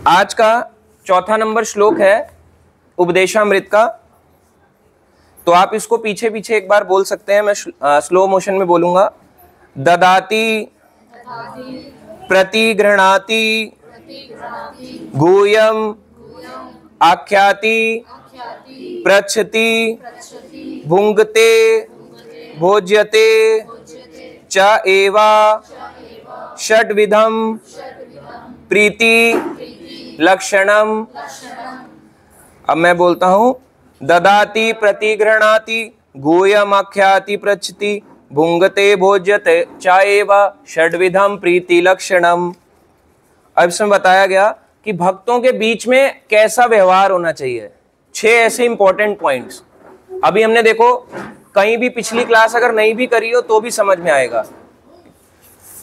आज का चौथा नंबर श्लोक है उपदेशामृत का। तो आप इसको पीछे पीछे एक बार बोल सकते हैं, मैं स्लो मोशन में बोलूंगा। ददाति प्रतिगृह्णाति गुह्यम आख्याति पृच्छति भुंगते भोज्यते च एवा षड्विधम प्रीति लक्षणम। अब मैं बोलता हूं, ददाति प्रतिगृह्णाति गुह्यम आख्याति पृच्छति भुंगते भोज्यते च एवा षड्विधम प्रीति लक्षणम। अब इसमें बताया गया कि भक्तों के बीच में कैसा व्यवहार होना चाहिए। 6 ऐसे इंपॉर्टेंट पॉइंट्स। अभी हमने देखो कहीं भी पिछली क्लास अगर नहीं भी करी हो तो भी समझ में आएगा,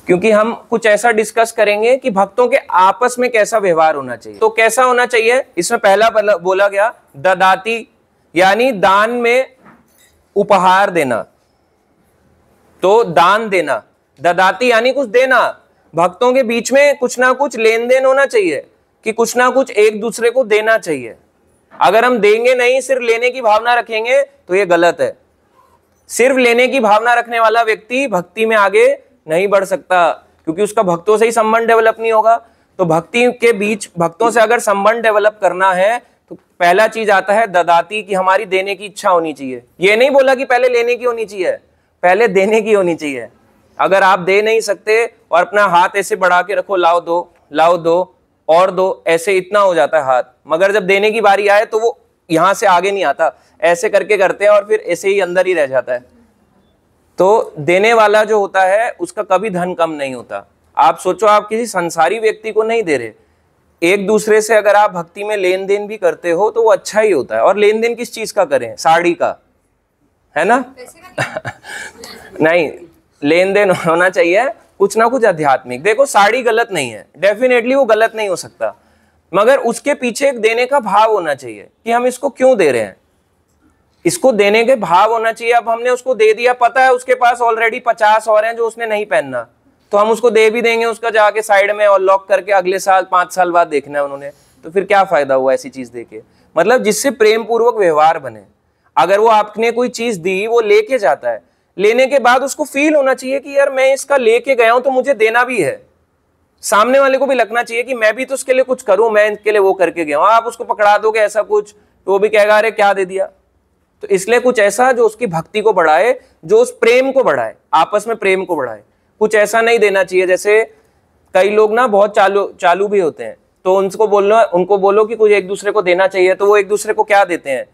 क्योंकि हम कुछ ऐसा डिस्कस करेंगे कि भक्तों के आपस में कैसा व्यवहार होना चाहिए। तो कैसा होना चाहिए, इसमें पहला बोला गया ददाति, यानी दान में उपहार देना। तो दान देना, ददाति यानी कुछ देना। भक्तों के बीच में कुछ ना कुछ लेन देन होना चाहिए, कि कुछ ना कुछ एक दूसरे को देना चाहिए। अगर हम देंगे नहीं, सिर्फ लेने की भावना रखेंगे तो ये गलत है। सिर्फ लेने की भावना रखने वाला व्यक्ति भक्ति में आगे नहीं बढ़ सकता, क्योंकि उसका भक्तों से ही संबंध डेवलप नहीं होगा। तो भक्ति के बीच भक्तों से अगर संबंध डेवलप करना है तो पहला चीज आता है ददाति, कि हमारी देने की इच्छा होनी चाहिए। ये नहीं बोला कि पहले लेने की होनी चाहिए, पहले देने की होनी चाहिए। अगर आप दे नहीं सकते और अपना हाथ ऐसे बढ़ा के रखो, लाओ दो लाओ दो और दो, ऐसे इतना हो जाता है हाथ, मगर जब देने की बारी आए तो वो यहां से आगे नहीं आता, ऐसे करके करते हैं और फिर ऐसे ही अंदर ही रह जाता है। तो देने वाला जो होता है उसका कभी धन कम नहीं होता। आप सोचो, आप किसी संसारी व्यक्ति को नहीं दे रहे, एक दूसरे से अगर आप भक्ति में लेन देन भी करते हो तो वो अच्छा ही होता है। और लेन देन किस चीज का करें, साड़ी का, है ना? नहीं, लेन देन होना चाहिए कुछ ना कुछ आध्यात्मिक। देखो साड़ी गलत नहीं है, डेफिनेटली वो गलत नहीं हो सकता, मगर उसके पीछे एक देने का भाव होना चाहिए कि हम इसको क्यों दे रहे हैं। इसको देने के भाव होना चाहिए। अब हमने उसको दे दिया, पता है उसके पास ऑलरेडी 50 और हैं जो उसने नहीं पहनना, तो हम उसको दे भी देंगे, उसका जाके साइड में और लॉक करके अगले साल 5 साल बाद देखना है उन्होंने, तो फिर क्या फायदा हुआ ऐसी चीज देके। मतलब जिससे प्रेम पूर्वक व्यवहार बने। अगर वो आपने कोई चीज दी, वो लेके जाता है, लेने के बाद उसको फील होना चाहिए कि यार मैं इसका लेके गया हूं तो मुझे देना भी है। सामने वाले को भी लगना चाहिए कि मैं भी तो उसके लिए कुछ करूं, मैं इनके लिए वो करके गया हूं। आप उसको पकड़ा दोगे ऐसा कुछ तो वो भी कहेगा अरे क्या दे दिया। तो इसलिए कुछ ऐसा जो उसकी भक्ति को बढ़ाए, जो उस प्रेम को बढ़ाए, आपस में प्रेम को बढ़ाए। कुछ ऐसा नहीं देना चाहिए, जैसे कई लोग ना बहुत चालू भी होते हैं, तो उनको बोलो कि कुछ एक दूसरे को देना चाहिए, तो वो एक दूसरे को क्या देते हैं।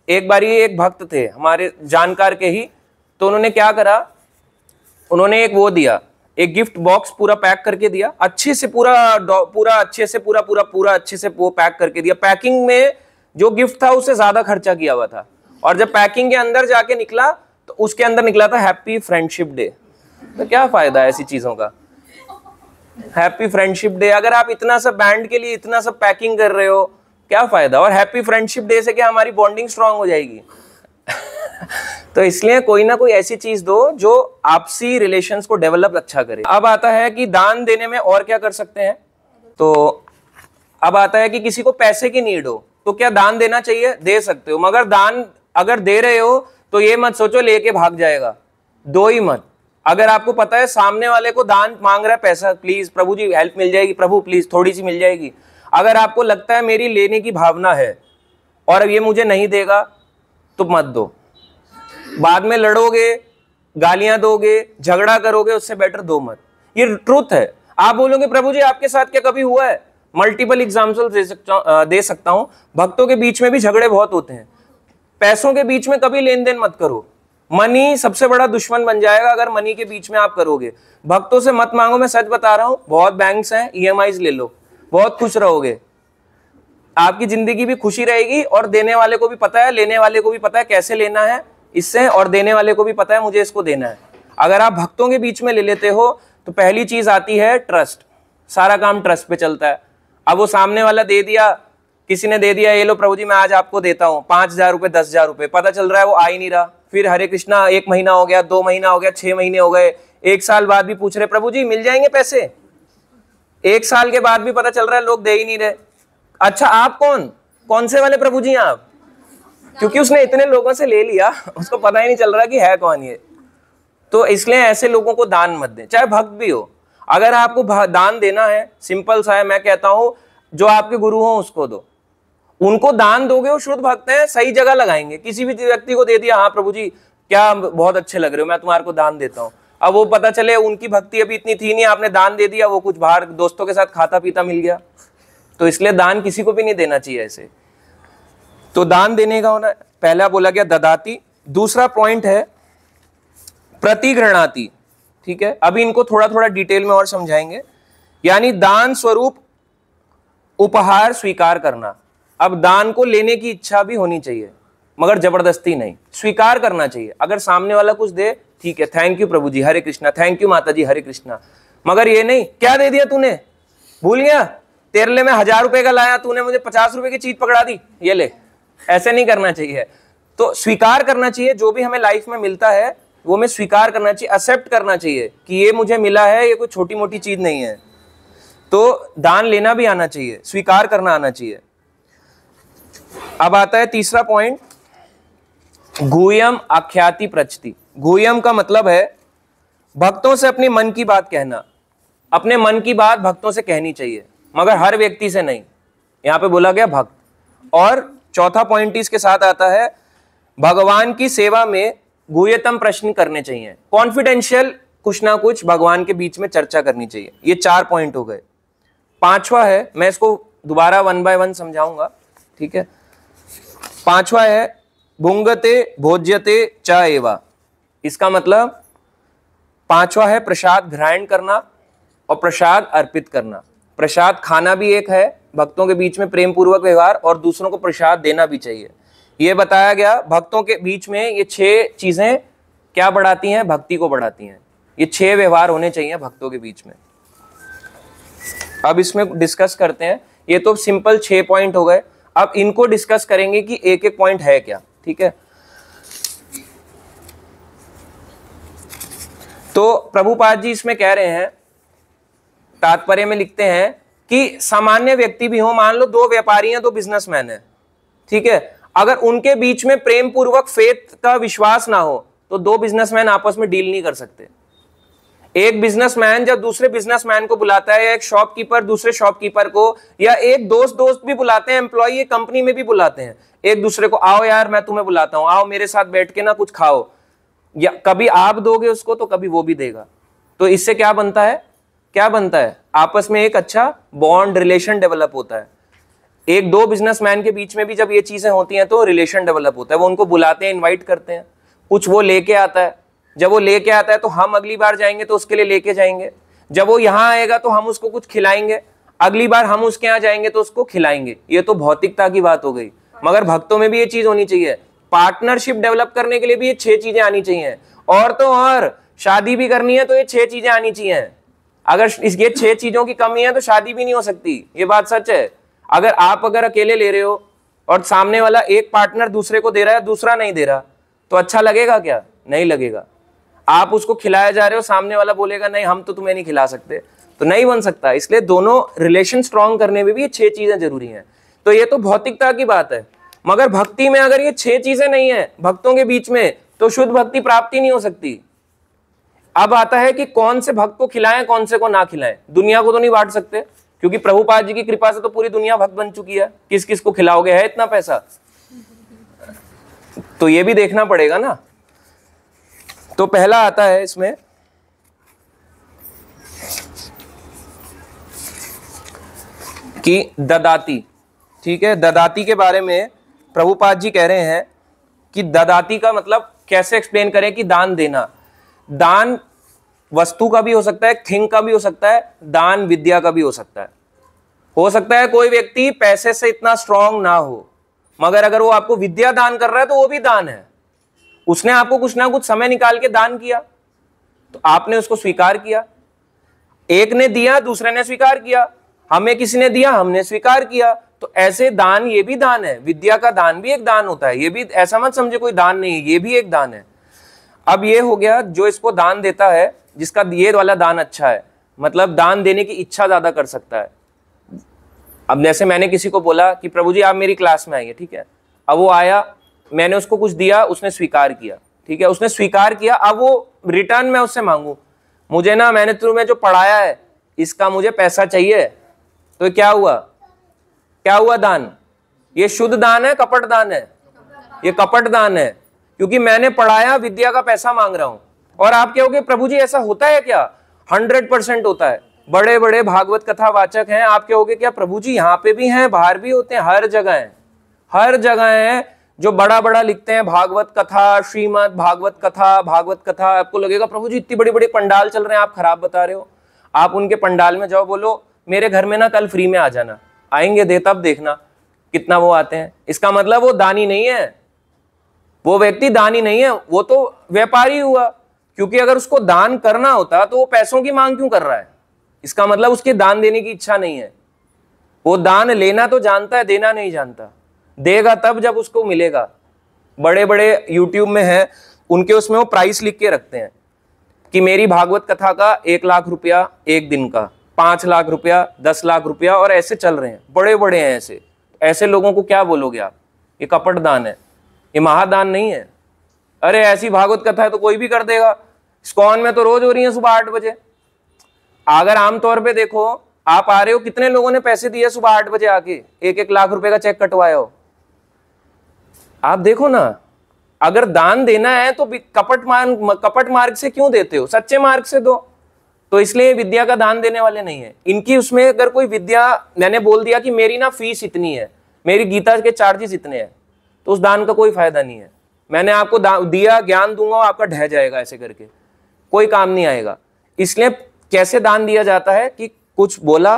एक बारी एक भक्त थे हमारे जानकार के ही, तो उन्होंने क्या करा, उन्होंने एक वो दिया, एक गिफ्ट बॉक्स पूरा पैक करके दिया, अच्छे से पूरा अच्छे से पूरा अच्छे से वो पैक करके दिया। पैकिंग में जो गिफ्ट था उससे ज्यादा खर्चा किया हुआ था, और जब पैकिंग के अंदर जाके निकला तो उसके अंदर निकला था हैप्पी फ्रेंडशिप डे। तो क्या फायदा है ऐसी चीजों का, हैप्पी फ्रेंडशिप डे। अगर आप इतना सब बैंड के लिए इतना सब पैकिंग कर रहे हो, क्या फायदा। और हैप्पी फ्रेंडशिप डे से क्या हमारी बॉन्डिंग स्ट्रांग हो जाएगी। तो इसलिए कोई ना कोई ऐसी चीज दो जो आपसी रिलेशंस को डेवलप अच्छा करे। अब आता है कि दान देने में और क्या कर सकते हैं। तो अब आता है कि किसी को पैसे की नीड हो तो क्या दान देना चाहिए, दे सकते हो, मगर दान अगर दे रहे हो तो ये मत सोचो लेके भाग जाएगा, दो ही मत। अगर आपको पता है सामने वाले को दान मांग रहा है, पैसा प्लीज प्रभु जी हेल्प मिल जाएगी, प्रभु प्लीज थोड़ी सी मिल जाएगी, अगर आपको लगता है मेरी लेने की भावना है और ये मुझे नहीं देगा तो मत दो। बाद में लड़ोगे, गालियां दोगे, झगड़ा करोगे, उससे बेटर दो मत। ये ट्रूथ है। आप बोलोगे प्रभु जी आपके साथ क्या कभी हुआ है, मल्टीपल एग्जाम्पल दे सकता हूं। भक्तों के बीच में भी झगड़े बहुत होते हैं। पैसों के बीच में कभी लेन देन मत करो। मनी सबसे बड़ा दुश्मन बन जाएगा अगर मनी के बीच में आप करोगे। भक्तों से मत मांगो, मैं सच बता रहा हूं, बहुत बैंक्स हैं, EMIs ले लो, बहुत खुश रहोगे, आपकी जिंदगी भी खुशी रहेगी, और देने वाले को भी पता है, लेने वाले को भी पता है कैसे लेना है इससे, और देने वाले को भी पता है मुझे इसको देना है। अगर आप भक्तों के बीच में ले लेते हो तो पहली चीज आती है ट्रस्ट। सारा काम ट्रस्ट पे चलता है। अब वो सामने वाला दे दिया, किसी ने दे दिया, ये लो प्रभु जी मैं आज आपको देता हूँ 5,000 रुपए 10,000 रुपए, पता चल रहा है वो आ ही नहीं रहा। फिर हरे कृष्णा 1 महीना हो गया, 2 महीना हो गया, 6 महीने हो गए, 1 साल बाद भी पूछ रहे प्रभु जी मिल जाएंगे पैसे। 1 साल के बाद भी पता चल रहा है लोग दे ही नहीं रहे। अच्छा आप कौन से वाले प्रभु जी हैं आप? क्योंकि उसने इतने लोगों से ले लिया, उसको पता ही नहीं चल रहा कि है कौन ये। तो इसलिए ऐसे लोगों को दान मत दें, चाहे भक्त भी हो। अगर आपको दान देना है, सिंपल सा है, मैं कहता हूं जो आपके गुरु हो उसको दो। उनको दान दोगे, वो शुद्ध भक्त हैं, सही जगह लगाएंगे। किसी भी व्यक्ति को दे दिया, हाँ प्रभु जी क्या बहुत अच्छे लग रहे हो, मैं तुम्हारे को दान देता हूं। अब वो पता चले उनकी भक्ति अभी इतनी थी नहीं, आपने दान दे दिया, वो कुछ बाहर दोस्तों के साथ खाता पीता मिल गया। तो इसलिए दान किसी को भी नहीं देना चाहिए ऐसे। तो दान देने का होना, पहला बोला गया ददाती। दूसरा पॉइंट है प्रतिगृणाति। ठीक है, अभी इनको थोड़ा थोड़ा डिटेल में और समझाएंगे। यानी दान स्वरूप उपहार स्वीकार करना। अब दान को लेने की इच्छा भी होनी चाहिए, मगर जबरदस्ती नहीं, स्वीकार करना चाहिए। अगर सामने वाला कुछ दे, ठीक है, थैंक यू प्रभु जी, हरे कृष्णा, थैंक यू माता जी, हरे कृष्णा। मगर ये नहीं, क्या दे दिया तूने, भूल गया, तेरे लिए मैं 1000 रुपए का लाया, तूने मुझे 50 रुपए की चीज पकड़ा दी, ये ले। ऐसे नहीं करना चाहिए। तो स्वीकार करना चाहिए, जो भी हमें लाइफ में मिलता है वो हमें स्वीकार करना चाहिए, एक्सेप्ट करना चाहिए कि ये मुझे मिला है, ये कोई छोटी मोटी चीज नहीं है। तो दान लेना भी आना चाहिए, स्वीकार करना आना चाहिए। अब आता है तीसरा पॉइंट, गुह्यम आख्याति प्रचति। गुह्यम का मतलब है भक्तों से अपने मन की बात कहना। अपने मन की बात भक्तों से कहनी चाहिए, मगर हर व्यक्ति से नहीं। यहां पे बोला गया भक्त। और चौथा पॉइंट इसके साथ आता है, भगवान की सेवा में गुह्यतम प्रश्न करने चाहिए। कॉन्फिडेंशियल कुछ ना कुछ भगवान के बीच में चर्चा करनी चाहिए। ये 4 पॉइंट हो गए। पांचवा है, मैं इसको दोबारा 1 बाय 1 समझाऊंगा, ठीक है। पांचवा है भुंगते भोज्यते च एवा। इसका मतलब पांचवा है प्रसाद ग्रहण करना और प्रसाद अर्पित करना। प्रसाद खाना भी एक है, भक्तों के बीच में प्रेम पूर्वक व्यवहार, और दूसरों को प्रसाद देना भी चाहिए। ये बताया गया भक्तों के बीच में ये 6 चीजें क्या बढ़ाती हैं, भक्ति को बढ़ाती हैं। ये 6 व्यवहार होने चाहिए भक्तों के बीच में। अब इसमें डिस्कस करते हैं। ये तो सिंपल 6 पॉइंट हो गए। अब इनको डिस्कस करेंगे कि एक एक पॉइंट है क्या, ठीक है। तो प्रभुपाद जी इसमें कह रहे हैं, तात्पर्य में लिखते हैं कि सामान्य व्यक्ति भी हो, मान लो 2 व्यापारी हैं, 2 बिजनेसमैन हैं, ठीक है। अगर उनके बीच में प्रेम पूर्वक फेथ का विश्वास ना हो तो 2 बिजनेसमैन आपस में डील नहीं कर सकते। एक बिजनेसमैन जब दूसरे बिजनेसमैन को बुलाता है, या एक शॉपकीपर दूसरे शॉपकीपर को, या एक दोस्त भी बुलाते हैं, एम्प्लॉय कंपनी में भी बुलाते हैं एक दूसरे को, आओ यार मैं तुम्हें बुलाता हूं, आओ मेरे साथ बैठ के ना कुछ खाओ। या कभी आप दोगे उसको तो कभी वो भी देगा। तो इससे क्या बनता है, क्या बनता है, आपस में एक अच्छा बॉन्ड, रिलेशन डेवलप होता है। एक 2 बिजनेसमैन के बीच में भी जब ये चीजें होती हैं तो रिलेशन डेवलप होता है। वो उनको बुलाते हैं, इनवाइट करते हैं, कुछ वो लेके आता है। जब वो लेके आता है तो हम अगली बार जाएंगे तो उसके लिए लेके जाएंगे। जब वो यहाँ आएगा तो हम उसको कुछ खिलाएंगे, अगली बार हम उसके यहाँ जाएंगे तो उसको खिलाएंगे। ये तो भौतिकता की बात हो गई, मगर भक्तों में भी ये चीज होनी चाहिए। पार्टनरशिप डेवलप करने के लिए भी ये 6 चीजें आनी चाहिए। और तो और शादी भी करनी है तो ये 6 चीजें आनी चाहिए। अगर ये 6 चीजों की कमी है तो शादी भी नहीं हो सकती, ये बात सच है। अगर अकेले ले रहे हो और सामने वाला एक पार्टनर दूसरे को दे रहा है, दूसरा नहीं दे रहा, तो अच्छा लगेगा क्या? नहीं लगेगा। आप उसको खिलाया जा रहे हो, सामने वाला बोलेगा नहीं हम तो तुम्हें नहीं खिला सकते, तो नहीं बन सकता। इसलिए दोनों रिलेशन स्ट्रॉन्ग करने में भी ये 6 चीजें जरूरी हैं। तो ये तो भौतिकता की बात है, मगर भक्ति में अगर ये 6 चीजें नहीं है भक्तों के बीच में तो शुद्ध भक्ति प्राप्ति नहीं हो सकती। अब आता है कि कौन से भक्त को खिलाएं, कौन से को ना खिलाएं। दुनिया को तो नहीं बांट सकते, क्योंकि प्रभुपाद जी की कृपा से तो पूरी दुनिया भक्त बन चुकी है। किस किस को खिलाओगे, है इतना पैसा? तो ये भी देखना पड़ेगा ना। तो पहला आता है इसमें कि ददाती, ठीक है। ददाती के बारे में प्रभुपाद जी कह रहे हैं कि ददाती का मतलब कैसे एक्सप्लेन करें कि दान देना। दान वस्तु का भी हो सकता है, थिंग का भी हो सकता है, दान विद्या का भी हो सकता है। हो सकता है कोई व्यक्ति पैसे से इतना स्ट्रांग ना हो, मगर अगर वो आपको विद्या दान कर रहा है तो वो भी दान है। उसने आपको कुछ ना कुछ समय निकाल के दान किया तो आपने उसको स्वीकार किया। एक ने दिया, दूसरे ने स्वीकार किया, हमें किसी ने दिया, हमने स्वीकार किया। तो ऐसे दान, ये भी दान है। विद्या का दान भी एक दान होता है। ये भी ऐसा मत समझे कोई दान नहीं है, ये भी एक दान है। अब ये हो गया जो इसको दान देता है, जिसका ये वाला दान अच्छा है, मतलब दान देने की इच्छा ज्यादा कर सकता है। अब जैसे मैंने किसी को बोला कि प्रभु जी आप मेरी क्लास में आइए, ठीक है, अब वो आया, मैंने उसको कुछ दिया, उसने स्वीकार किया, ठीक है, उसने स्वीकार किया, अब वो रिटर्न मैं उससे मांगू, मुझे ना मैंने तुम्हें जो पढ़ाया है इसका मुझे पैसा चाहिए, तो क्या हुआ? क्या हुआ? दान। ये शुद्ध दान है, कपट दान है? ये कपट दान है, क्योंकि मैंने पढ़ाया, विद्या का पैसा मांग रहा हूं। और आप कहोगे प्रभु जी ऐसा होता है क्या? 100% होता है। बड़े बड़े भागवत कथा वाचक हैं, आप कहोगे क्या प्रभु जी यहाँ पे भी हैं, बाहर भी होते हैं? हर जगह है, हर जगह है। जो बड़ा बड़ा लिखते हैं भागवत कथा, श्रीमद् भागवत कथा, भागवत कथा, आपको लगेगा प्रभु जी इतनी बड़ी बड़ी पंडाल चल रहे हैं, आप खराब बता रहे हो। आप उनके पंडाल में जाओ, बोलो मेरे घर में ना कल फ्री में आ जाना, आएंगे दे, तब देखना कितना वो आते हैं। इसका मतलब वो दानी नहीं है, वो व्यक्ति दानी नहीं है, वो तो व्यापारी हुआ। क्योंकि अगर उसको दान करना होता तो वो पैसों की मांग क्यों कर रहा है? इसका मतलब उसके दान देने की इच्छा नहीं है। वो दान लेना तो जानता है, देना नहीं जानता। देगा तब जब उसको मिलेगा। बड़े बड़े यूट्यूब में है, उनके उसमें वो प्राइस लिख के रखते हैं कि मेरी भागवत कथा का 1 लाख रुपया एक दिन का, 5 लाख रुपया, 10 लाख रुपया, और ऐसे चल रहे हैं, बड़े बड़े हैं ऐसे। ऐसे लोगों को क्या बोलोगे आप? ये कपट दान है, ये महादान नहीं है। अरे ऐसी भागवत कथा है तो कोई भी कर देगा। इस्कॉन में तो रोज हो रही है सुबह 8 बजे। अगर आमतौर पे देखो, आप आ रहे हो, कितने लोगों ने पैसे दिए सुबह 8 बजे आके, 1-1 लाख रुपए का चेक कटवाया हो? आप देखो ना, अगर दान देना है तो कपट मार्ग से क्यों देते हो? सच्चे मार्ग से दो। तो इसलिए विद्या का दान देने वाले नहीं है। इनकी उसमें अगर कोई विद्या, मैंने बोल दिया कि मेरी ना फीस इतनी है, मेरी गीता के चार्जेस इतने हैं, तो उस दान का कोई फायदा नहीं है। मैंने आपको दिया, ज्ञान दूंगा, आपका ढह जाएगा, ऐसे करके कोई काम नहीं आएगा। इसलिए कैसे दान दिया जाता है कि कुछ बोला,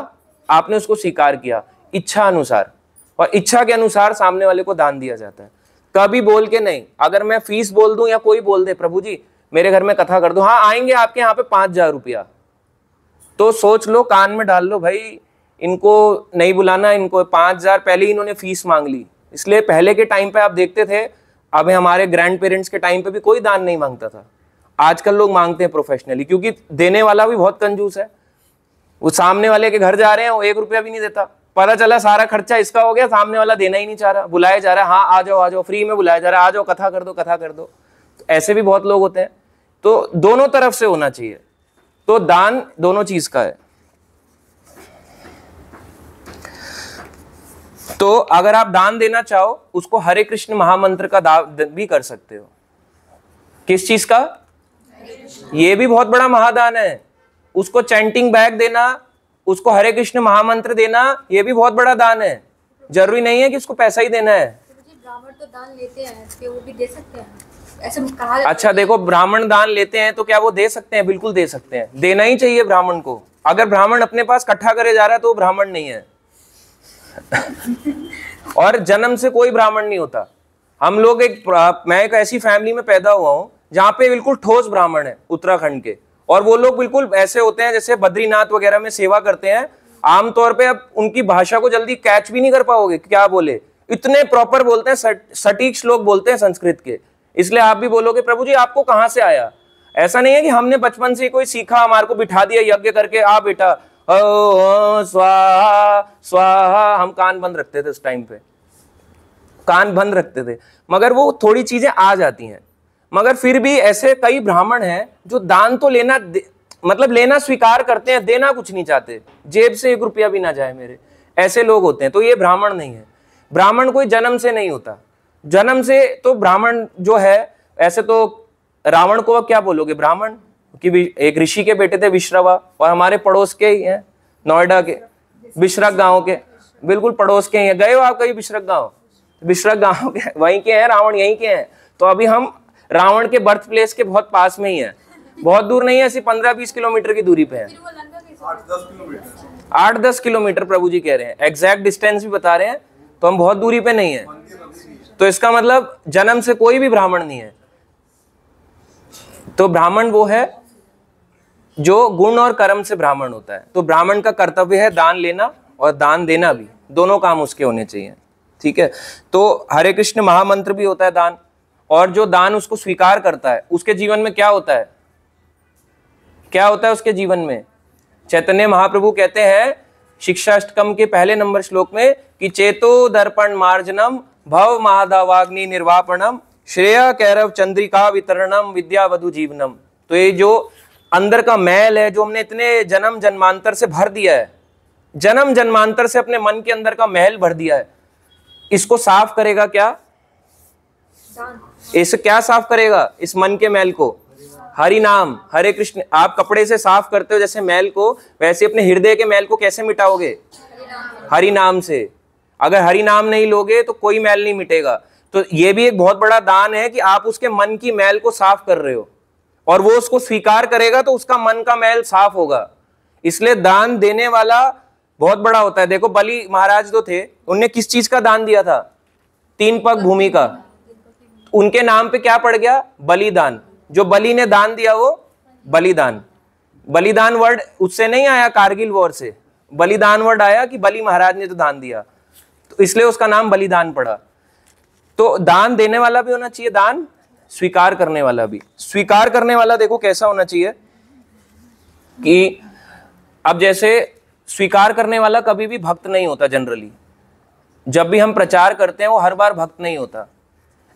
आपने उसको स्वीकार किया, इच्छा अनुसार, और इच्छा के अनुसार सामने वाले को दान दिया जाता है। कभी बोल के नहीं। अगर मैं फीस बोल दूं या कोई बोल दे प्रभु जी मेरे घर में कथा कर दो, हाँ आएंगे आपके यहाँ पे 5,000 रुपया, तो सोच लो, कान में डाल लो, भाई इनको नहीं बुलाना, इनको 5,000 पहले ही इन्होंने फीस मांग ली। इसलिए पहले के टाइम पे आप देखते थे, अभी हमारे ग्रैंड पेरेंट्स के टाइम पे भी कोई दान नहीं मांगता था। आजकल लोग मांगते हैं प्रोफेशनली, क्योंकि देने वाला भी बहुत कंजूस है। वो सामने वाले के घर जा रहे हैं, वो 1 रुपया भी नहीं देता, पता चला सारा खर्चा इसका हो गया, सामने वाला देना ही नहीं चाह रहा, बुलाया जा रहा है, हाँ आ जाओ, फ्री में बुलाया जा रहा है, आ जाओ कथा कर दो, कथा कर दो। तो ऐसे भी बहुत लोग होते हैं। तो दोनों तरफ से होना चाहिए। तो दान दोनों चीज का है। तो अगर आप दान देना चाहो, उसको हरे कृष्ण महामंत्र का दान भी कर सकते हो। किस चीज का? ये भी बहुत बड़ा महादान है। उसको चैंटिंग बैग देना, उसको हरे कृष्ण महामंत्र देना, ये भी बहुत बड़ा दान है। जरूरी नहीं है कि उसको पैसा ही देना है। ब्राह्मण तो दान लेते हैं, कि वो भी दे सकते हैं, ऐसे कहा। अच्छा देखो, ब्राह्मण दान लेते हैं तो क्या वो दे सकते हैं? बिल्कुल दे सकते हैं, देना ही चाहिए ब्राह्मण को। अगर ब्राह्मण अपने पास इकट्ठा करे जा रहा है तो वो ब्राह्मण नहीं है। और जन्म से कोई ब्राह्मण नहीं होता। हम लोग मैं एक ऐसी फैमिली में पैदा हुआ हूं जहां पे बिल्कुल ठोस ब्राह्मण है, उत्तराखंड के। और वो लोग बिल्कुल ऐसे होते हैं जैसे बद्रीनाथ वगैरह में सेवा करते हैं। आमतौर पे अब उनकी भाषा को जल्दी कैच भी नहीं कर पाओगे, क्या बोले, इतने प्रॉपर बोलते हैं, सटीक श्लोक बोलते हैं संस्कृत के। इसलिए आप भी बोलोगे प्रभु जी आपको कहां से आया? ऐसा नहीं है कि हमने बचपन से कोई सीखा, हमारे को बिठा दिया यज्ञ करके, आ बेटा ओ स्वाहा स्वाहा। हम कान बंद रखते थे उस टाइम पे, कान बंद रखते थे, मगर वो थोड़ी चीजें आ जाती हैं। मगर फिर भी ऐसे कई ब्राह्मण हैं जो दान तो मतलब लेना स्वीकार करते हैं, देना कुछ नहीं चाहते, जेब से 1 रुपया भी ना जाए मेरे, ऐसे लोग होते हैं। तो ये ब्राह्मण नहीं है। ब्राह्मण कोई जन्म से नहीं होता। जन्म से तो ब्राह्मण जो है, ऐसे तो रावण को क्या बोलोगे ब्राह्मण, कि एक ऋषि के बेटे थे विश्रवा, और हमारे पड़ोस के ही हैं, नोएडा के बिशरक गांव के, बिल्कुल पड़ोस के ही हैं। गए हो आप कहीं बिशरक गांव? बिशरक गांव के वहीं के हैं, रावण यहीं के हैं। तो अभी हम रावण के बर्थ प्लेस के बहुत पास में ही है, बहुत दूर नहीं है, ऐसी 15-20 किलोमीटर की दूरी पे है। 8-10 किलोमीटर प्रभु जी कह रहे हैं, एग्जैक्ट डिस्टेंस भी बता रहे हैं, तो हम बहुत दूरी पे नहीं है। तो इसका मतलब जन्म से कोई भी ब्राह्मण नहीं है। तो ब्राह्मण वो है जो गुण और कर्म से ब्राह्मण होता है। तो ब्राह्मण का कर्तव्य है दान लेना और दान देना भी, दोनों काम उसके होने चाहिए। ठीक है। तो हरे कृष्ण महामंत्र भी होता है दान, और जो दान उसको स्वीकार करता है उसके जीवन में क्या होता है? क्या होता है उसके जीवन में? चैतन्य महाप्रभु कहते हैं शिक्षाष्टकम के पहले नंबर श्लोक में कि चेतो दर्पण मार्जनम भव महादावाग्नि निर्वापणम श्रेय कैरव चंद्रिका वितरणम विद्यावधु जीवनम। तो ये जो अंदर का मैल है, जो हमने इतने जन्म जन्मांतर से भर दिया है, जन्म जन्मांतर से अपने मन के अंदर का महल भर दिया है, इसको साफ करेगा क्या? इसे क्या साफ करेगा इस मन के मैल को? हरि नाम, हरे कृष्ण। आप कपड़े से साफ करते हो जैसे मैल को, वैसे अपने हृदय के मैल को कैसे मिटाओगे? हरि नाम से। अगर हरि नाम नहीं लोगे तो कोई मैल नहीं मिटेगा। तो ये भी एक बहुत बड़ा दान है कि आप उसके मन की मैल को साफ कर रहे हो, और वो उसको स्वीकार करेगा तो उसका मन का मैल साफ होगा। इसलिए दान देने वाला बहुत बड़ा होता है। देखो बलि महाराज जो थे, उनने किस चीज का दान दिया था? 3 पग भूमि का। उनके नाम पे क्या पड़ गया? बलिदान। जो बलि ने दान दिया वो बलिदान। बलिदान वर्ड उससे नहीं आया कारगिल वॉर से, बलिदान वर्ड आया कि बलि महाराज ने तो दान दिया, तो इसलिए उसका नाम बलिदान पड़ा। तो दान देने वाला भी होना चाहिए, दान स्वीकार करने वाला भी। स्वीकार करने वाला देखो कैसा होना चाहिए कि अब जैसे स्वीकार करने वाला कभी भी भक्त नहीं होता। जनरली जब भी हम प्रचार करते हैं वो हर बार भक्त नहीं होता।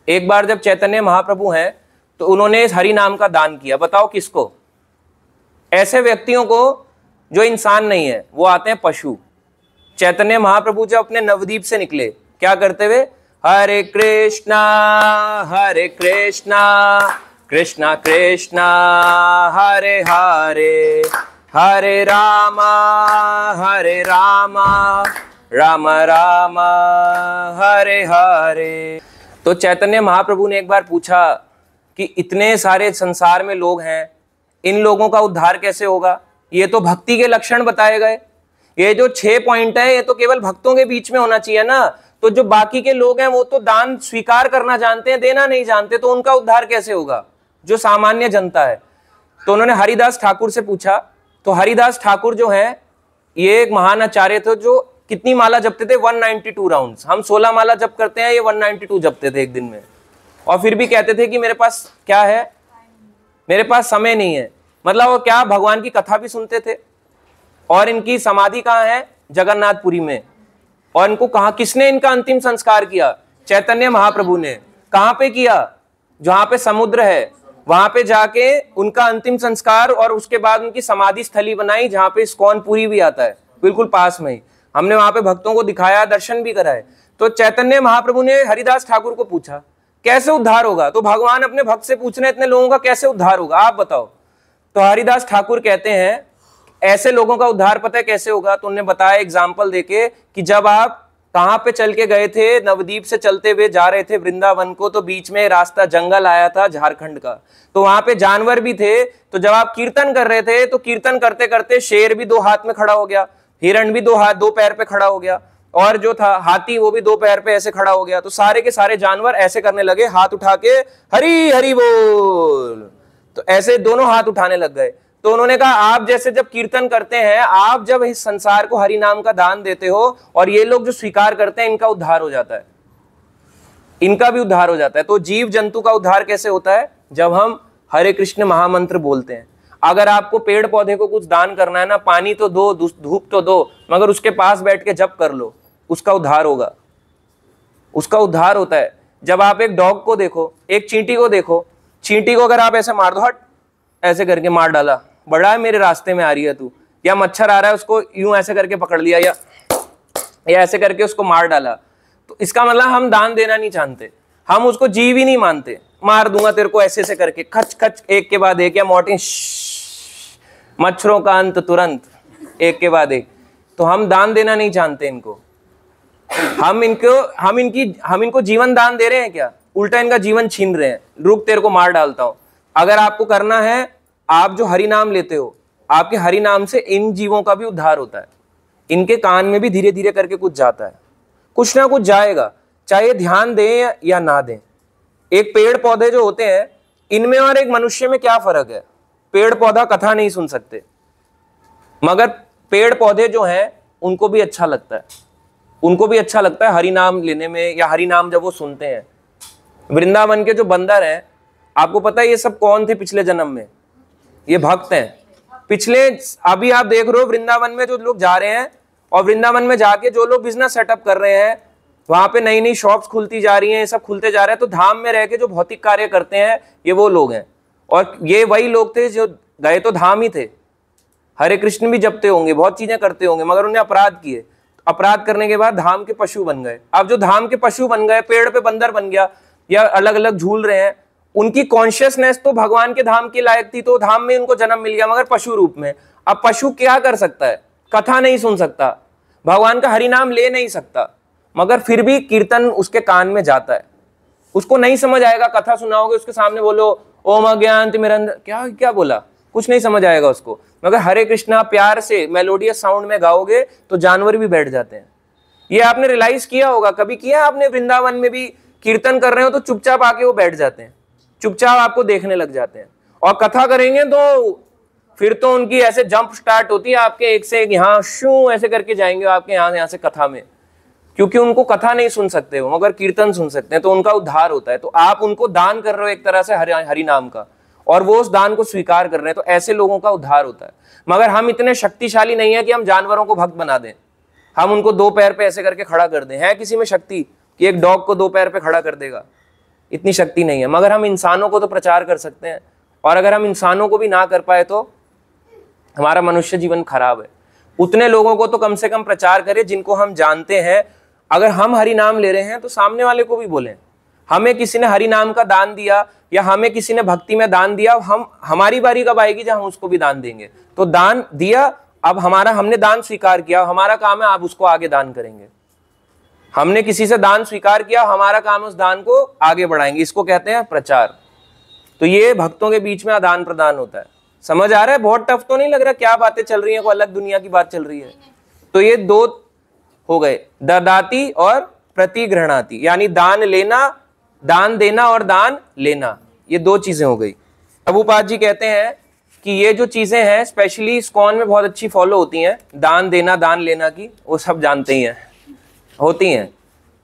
एक बार जब चैतन्य महाप्रभु हैं तो उन्होंने इस हरि नाम का दान किया। बताओ किसको? ऐसे व्यक्तियों को जो इंसान नहीं है, वो आते हैं पशु। चैतन्य महाप्रभु जब अपने नवद्वीप से निकले, क्या करते हुए? हरे कृष्णा कृष्णा कृष्णा हरे हरे, हरे रामा राम राम हरे हरे। तो चैतन्य महाप्रभु ने एक बार पूछा कि इतने सारे संसार में लोग हैं, इन लोगों का उद्धार कैसे होगा? ये तो भक्ति के लक्षण बताए गए। ये जो 6 पॉइंट है ये तो केवल भक्तों के बीच में होना चाहिए ना। तो जो बाकी के लोग हैं वो तो दान स्वीकार करना जानते हैं, देना नहीं जानते, तो उनका उद्धार कैसे होगा? जो सामान्य जनता है। तो उन्होंने हरिदास ठाकुर से पूछा। तो हरिदास ठाकुर जो है ये एक महान आचार्य थे जो कितनी माला जपते थे? 192 राउंड्स। हम 16 माला जप करते हैं, ये 192 जपते थे एक दिन में। और फिर भी कहते थे कि मेरे पास क्या है? मेरे पास समय नहीं है। मतलब वो क्या, भगवान की कथा भी सुनते थे। और इनकी समाधि कहाँ है? जगन्नाथपुरी में। और इनको कहाँ, किसने इनका अंतिम संस्कार किया? चैतन्य महाप्रभु ने। कहाँ पे किया? जहां पे समुद्र है वहां पे जाके उनका अंतिम संस्कार, और उसके बाद उनकी समाधि स्थली बनाई जहां पे इस्कॉन पुरी भी आता है, बिल्कुल पास में ही। हमने वहां पे भक्तों को दिखाया, दर्शन भी कराए। तो चैतन्य महाप्रभु ने हरिदास ठाकुर को पूछा कैसे उद्धार होगा? तो भगवान अपने भक्त से पूछ रहे हैं इतने लोगों का कैसे उद्धार होगा, आप बताओ। तो हरिदास ठाकुर कहते हैं ऐसे लोगों का उद्धार पता है कैसे होगा? तो उन्होंने बताया एग्जाम्पल देके कि जब आप कहां पे चल के गए थे, नवद्वीप से चलते हुए जा रहे थे वृंदावन को, तो बीच में रास्ता जंगल आया था झारखंड का, तो वहां पे जानवर भी थे। तो जब आप कीर्तन कर रहे थे तो कीर्तन करते करते शेर भी 2 हाथ में खड़ा हो गया, हिरण भी 2 पैर पे खड़ा हो गया, और जो था हाथी वो भी 2 पैर पे ऐसे खड़ा हो गया। तो सारे के सारे जानवर ऐसे करने लगे, हाथ उठा के हरी हरी बोल, तो ऐसे दोनों हाथ उठाने लग गए। तो उन्होंने कहा आप जैसे जब कीर्तन करते हैं, आप जब इस संसार को हरि नाम का दान देते हो, और ये लोग जो स्वीकार करते हैं इनका उद्धार हो जाता है, इनका भी उद्धार हो जाता है। तो जीव जंतु का उद्धार कैसे होता है? जब हम हरे कृष्ण महामंत्र बोलते हैं। अगर आपको पेड़ पौधे को कुछ दान करना है ना, पानी तो दो, धूप तो दो, मगर उसके पास बैठ के जप कर लो, उसका उद्धार होगा, उसका उद्धार होता है। जब आप एक डॉग को देखो, एक चींटी को देखो, चींटी को अगर आप ऐसे मार दो, हट ऐसे करके मार डाला, बड़ा है मेरे रास्ते में आ रही है तू, या मच्छर आ रहा है उसको यूं ऐसे करके पकड़ लिया, या ऐसे करके उसको मार डाला, तो इसका मतलब हम दान देना नहीं चाहते, हम उसको जीव ही नहीं मानते। मार दूंगा तेरे को ऐसे ऐसे करके, खच खच एक के बाद एक, या मोटी मच्छरों का अंत तुरंत एक के बाद एक। तो हम दान देना नहीं जानते इनको, हम इनको जीवन दान दे रहे हैं क्या? उल्टा इनका जीवन छीन रहे हैं। रुक तेरे को मार डालता हूं। अगर आपको करना है, आप जो हरि नाम लेते हो, आपके हरि नाम से इन जीवों का भी उद्धार होता है। इनके कान में भी धीरे धीरे करके कुछ जाता है, कुछ ना कुछ जाएगा, चाहे ध्यान दें या ना दें। एक पेड़ पौधे जो होते हैं, इनमें और एक मनुष्य में क्या फर्क है? पेड़ पौधा कथा नहीं सुन सकते, मगर पेड़ पौधे जो हैं उनको भी अच्छा लगता है, उनको भी अच्छा लगता है हरि नाम लेने में, या हरि नाम जब वो सुनते हैं। वृंदावन के जो बंदर हैं, आपको पता है ये सब कौन थे पिछले जन्म में? ये भक्त हैं। पिछले, अभी आप देख रहे हो वृंदावन में जो लोग जा रहे हैं, और वृंदावन में जाके जो लोग बिजनेस सेटअप कर रहे हैं, वहां पे नई नई शॉप्स खुलती जा रही हैं, ये सब खुलते जा रहे हैं, तो धाम में रह के जो भौतिक कार्य करते हैं ये वो लोग हैं। और ये वही लोग थे जो गए तो धाम ही थे, हरे कृष्ण भी जपते होंगे, बहुत चीजें करते होंगे, मगर उन्हें अपराध किए, अपराध करने के बाद धाम के पशु बन गए। अब जो धाम के पशु बन गए, पेड़ पे बंदर बन गया या अलग अलग झूल रहे हैं, उनकी कॉन्शियसनेस तो भगवान के धाम के लायक थी, तो धाम में उनको जन्म मिल गया, मगर पशु रूप में। अब पशु क्या कर सकता है? कथा नहीं सुन सकता, भगवान का हरि नाम ले नहीं सकता, मगर फिर भी कीर्तन उसके कान में जाता है। उसको नहीं समझ आएगा, कथा सुनाओगे उसके सामने बोलो ओम अज्ञान तिमिरंध, क्या क्या बोला, कुछ नहीं समझ आएगा उसको। मगर हरे कृष्णा प्यार से मेलोडियस साउंड में गाओगे तो जानवर भी बैठ जाते हैं। ये आपने रियलाइज किया होगा, कभी किया आपने? वृंदावन में भी कीर्तन कर रहे हो तो चुपचाप आके वो बैठ जाते हैं, चुपचाप आपको देखने लग जाते हैं। और कथा करेंगे तो फिर तो उनकी ऐसे जंप स्टार्ट होती है, आपके एक से एक यहाँ शू ऐसे करके जाएंगे आपके यहाँ से कथा में, क्योंकि उनको कथा नहीं सुन सकते हो मगर कीर्तन सुन सकते हैं, तो उनका उद्धार होता है। तो आप उनको दान कर रहे हो एक तरह से हरि नाम का, और वो उस दान को स्वीकार कर रहे हैं, तो ऐसे लोगों का उद्धार होता है। मगर हम इतने शक्तिशाली नहीं है कि हम जानवरों को भक्त बना दें, हम उनको दो पैर पे ऐसे करके खड़ा कर दें। है किसी में शक्ति कि एक डॉग को दो पैर पे खड़ा कर देगा? इतनी शक्ति नहीं है। मगर हम इंसानों को तो प्रचार कर सकते हैं, और अगर हम इंसानों को भी ना कर पाए तो हमारा मनुष्य जीवन खराब है। उतने लोगों को तो कम से कम प्रचार करें जिनको हम जानते हैं। अगर हम हरि नाम ले रहे हैं तो सामने वाले को भी बोलें, हमें किसी ने हरि नाम का दान दिया या हमें किसी ने भक्ति में दान दिया, हमारी बारी कब आएगी जब हम उसको भी दान देंगे? तो दान दिया, अब हमने दान स्वीकार किया, हमारा काम है आप उसको आगे दान करेंगे। हमने किसी से दान स्वीकार किया, हमारा काम उस दान को आगे बढ़ाएंगे, इसको कहते हैं प्रचार। तो ये भक्तों के बीच में आदान प्रदान होता है। समझ आ रहा है? बहुत टफ तो नहीं लग रहा? क्या बातें चल रही है, कोई अलग दुनिया की बात चल रही है? तो ये दो हो गए, ददाती और प्रतिगृहणाति, यानी दान लेना, दान देना और दान लेना, ये दो चीजें हो गई। प्रभुपाद जी कहते हैं कि ये जो चीजें हैं स्पेशली इस्कॉन में बहुत अच्छी फॉलो होती हैं, दान देना दान लेना की, वो सब जानते ही हैं, होती हैं।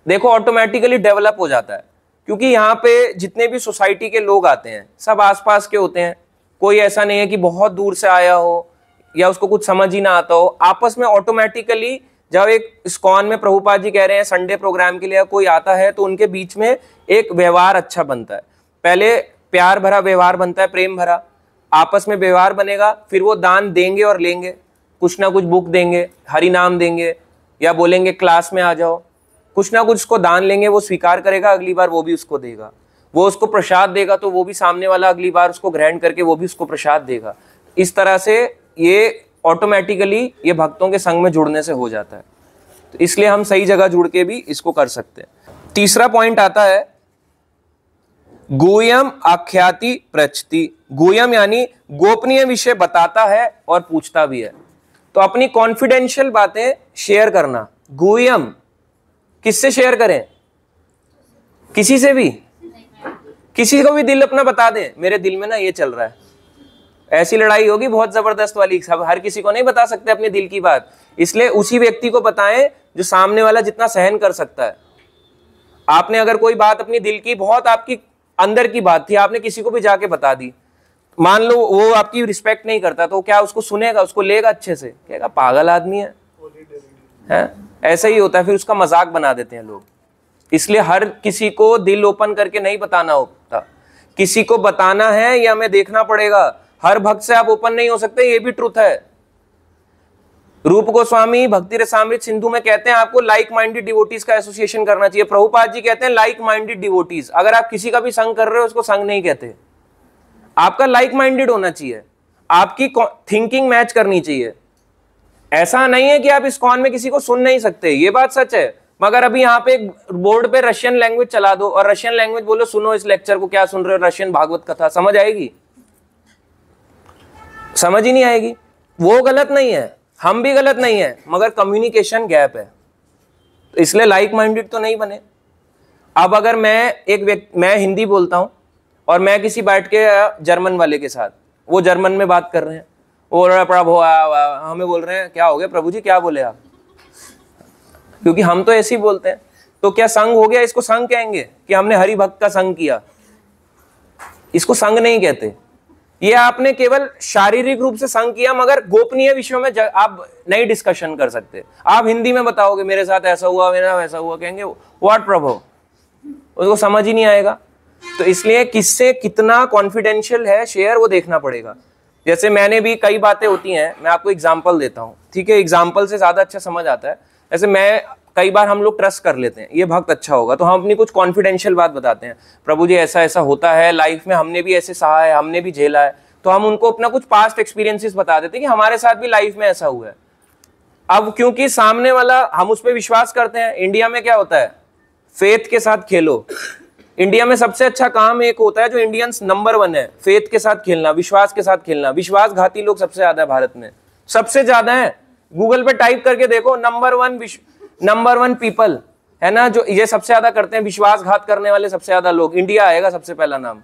देखो ऑटोमेटिकली डेवलप हो जाता है, क्योंकि यहाँ पे जितने भी सोसाइटी के लोग आते हैं सब आसपास के होते हैं, कोई ऐसा नहीं है कि बहुत दूर से आया हो या उसको कुछ समझ ही ना आता हो। आपस में ऑटोमेटिकली जब एक इस्कॉन में प्रभुपाद जी कह रहे हैं संडे प्रोग्राम के लिए कोई आता है तो उनके बीच में एक व्यवहार अच्छा बनता है। पहले प्यार भरा व्यवहार बनता है, प्रेम भरा, आपस में व्यवहार बनेगा, फिर वो दान देंगे और लेंगे, कुछ ना कुछ बुक देंगे, हरि नाम देंगे, या बोलेंगे क्लास में आ जाओ, कुछ ना कुछ उसको दान लेंगे, वो स्वीकार करेगा, अगली बार वो भी उसको देगा, वो उसको प्रसाद देगा तो वो भी सामने वाला अगली बार उसको ग्रहण करके वो भी उसको प्रसाद देगा। इस तरह से ये ऑटोमेटिकली ये भक्तों के संग में जुड़ने से हो जाता है। तो इसलिए हम सही जगह जुड़ के भी इसको कर सकते हैं। तीसरा पॉइंट आता है गुह्यम आख्याति पृच्छति। गुह्यम यानी गोपनीय विषय बताता है और पूछता भी है, तो अपनी कॉन्फिडेंशियल बातें शेयर करना। गुह्यम किससे शेयर करें? किसी से भी, किसी को भी दिल अपना बता दें, मेरे दिल में ना ये चल रहा है, ऐसी लड़ाई होगी बहुत जबरदस्त वाली, सब हर किसी को नहीं बता सकते अपने दिल की बात, इसलिए उसी व्यक्ति को बताएं जो सामने वाला जितना सहन कर सकता है। आपने अगर कोई बात अपनी दिल की, बहुत आपकी अंदर की बात थी, आपने किसी को भी जाके बता दी, मान लो वो आपकी रिस्पेक्ट नहीं करता, तो क्या उसको सुनेगा? उसको लेगा अच्छे से? कहेगा पागल आदमी है? ऐसा ही होता है, फिर उसका मजाक बना देते हैं लोग। इसलिए हर किसी को दिल ओपन करके नहीं बताना होता, किसी को बताना है ये हमें देखना पड़ेगा। हर भक्त से आप ओपन नहीं हो सकते, ये भी ट्रुथ है। रूप गोस्वामी भक्ति रसामृत सिंधु में कहते हैं आपको लाइक माइंडेड डिवोटीज का एसोसिएशन करना चाहिए। प्रभुपाद जी कहते हैं लाइक माइंडेड डिवोटीज। अगर आप किसी का भी संग कर रहे हो उसको संग नहीं कहते, आपका लाइक माइंडेड होना चाहिए, आपकी थिंकिंग मैच करनी चाहिए। ऐसा नहीं है कि आप इस्कॉन में किसी को सुन नहीं सकते, ये बात सच है, मगर अभी यहाँ पे एक बोर्ड पे रशियन लैंग्वेज चला दो और रशियन लैंग्वेज बोलो सुनो इस लेक्चर को, क्या सुन रहे हो? रशियन भागवत कथा, समझ आएगी? समझ ही नहीं आएगी। वो गलत नहीं है, हम भी गलत नहीं है, मगर कम्युनिकेशन गैप है, तो इसलिए लाइक माइंडेड तो नहीं बने। अब अगर मैं हिंदी बोलता हूं और मैं किसी बैठ के जर्मन वाले के साथ, वो जर्मन में बात कर रहे हैं, वो प्रभु हमें बोल रहे हैं क्या हो गया प्रभु जी, क्या बोले आप? क्योंकि हम तो ऐसे ही बोलते हैं, तो क्या संग हो गया? इसको संग कहेंगे कि हमने हरि भक्त का संग किया? इसको संग नहीं कहते, ये आपने केवल शारीरिक रूप से संग किया, मगर गोपनीय विषयों में आप नहीं डिस्कशन कर सकते। आप हिंदी में बताओगे मेरे साथ ऐसा हुआ, मेरा वैसा हुआ, कहेंगे व्हाट प्रभु, उसको समझ ही नहीं आएगा। तो इसलिए किससे कितना कॉन्फिडेंशियल है शेयर वो देखना पड़ेगा। जैसे मैंने भी कई बातें होती हैं, मैं आपको एग्जाम्पल देता हूँ, ठीक है, एग्जाम्पल से ज्यादा अच्छा समझ आता है। जैसे मैं कई बार हम लोग ट्रस्ट कर लेते हैं ये भक्त अच्छा होगा, तो हम अपनी कुछ कॉन्फिडेंशियल बात बताते हैं, प्रभु जी ऐसा ऐसा होता है लाइफ में, हमने भी ऐसे सहा है, हमने भी झेला है। तो हम उनको अपना कुछ पास्ट एक्सपीरियंसेस बता देते हैं कि हमारे साथ भी लाइफ में ऐसा हुआ है। अब क्योंकि सामने वाला, हम उस पर विश्वास करते हैं। इंडिया में क्या होता है, फेथ के साथ खेलो। इंडिया में सबसे अच्छा काम एक होता है जो इंडियंस नंबर 1 है, फेथ के साथ खेलना, विश्वास के साथ खेलना। विश्वासघाती लोग सबसे ज्यादा है भारत में, सबसे ज्यादा है। गूगल पे टाइप करके देखो, नंबर वन पीपल है ना, जो ये सबसे ज्यादा करते हैं, विश्वासघात करने वाले सबसे ज्यादा लोग, इंडिया आएगा सबसे पहला नाम।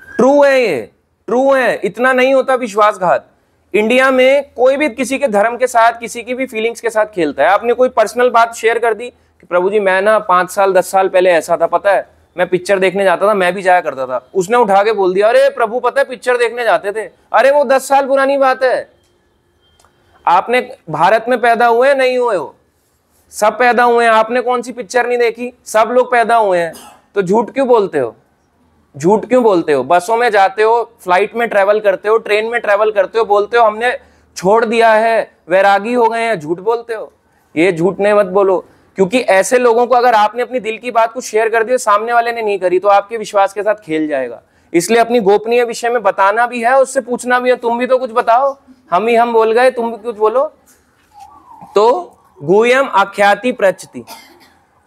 ट्रू है, ये ट्रू है। इतना नहीं होता विश्वासघात। इंडिया में कोई भी किसी के धर्म के साथ, किसी की भी फीलिंग्स के साथ खेलता है। आपने कोई पर्सनल बात शेयर कर दी कि प्रभु जी मैं ना 5 साल 10 साल पहले ऐसा था, पता है मैं पिक्चर देखने जाता था, मैं भी जाया करता था। उसने उठा के बोल दिया, अरे प्रभु पता है पिक्चर देखने जाते थे, अरे वो 10 साल पुरानी बात है। आपने भारत में पैदा हुए हैं, नहीं हुए हो, सब पैदा हुए हैं। आपने कौन सी पिक्चर नहीं देखी, सब लोग पैदा हुए हैं। तो झूठ क्यों बोलते हो, झूठ क्यों बोलते हो? बसों में जाते हो, फ्लाइट में ट्रेवल करते हो, ट्रेन में ट्रेवल करते हो, बोलते हो हमने छोड़ दिया है, वैरागी हो गए हैं, झूठ बोलते हो। ये झूठ नहीं मत बोलो, क्योंकि ऐसे लोगों को अगर आपने अपनी दिल की बात कुछ शेयर कर दी, सामने वाले ने नहीं करी, तो आपके विश्वास के साथ खेल जाएगा। इसलिए अपनी गोपनीय विषय में बताना भी है, उससे पूछना भी है, तुम भी तो कुछ बताओ, हम बोल गए, तुम भी कुछ बोलो। तो गुह्यम आख्याति प्रचति,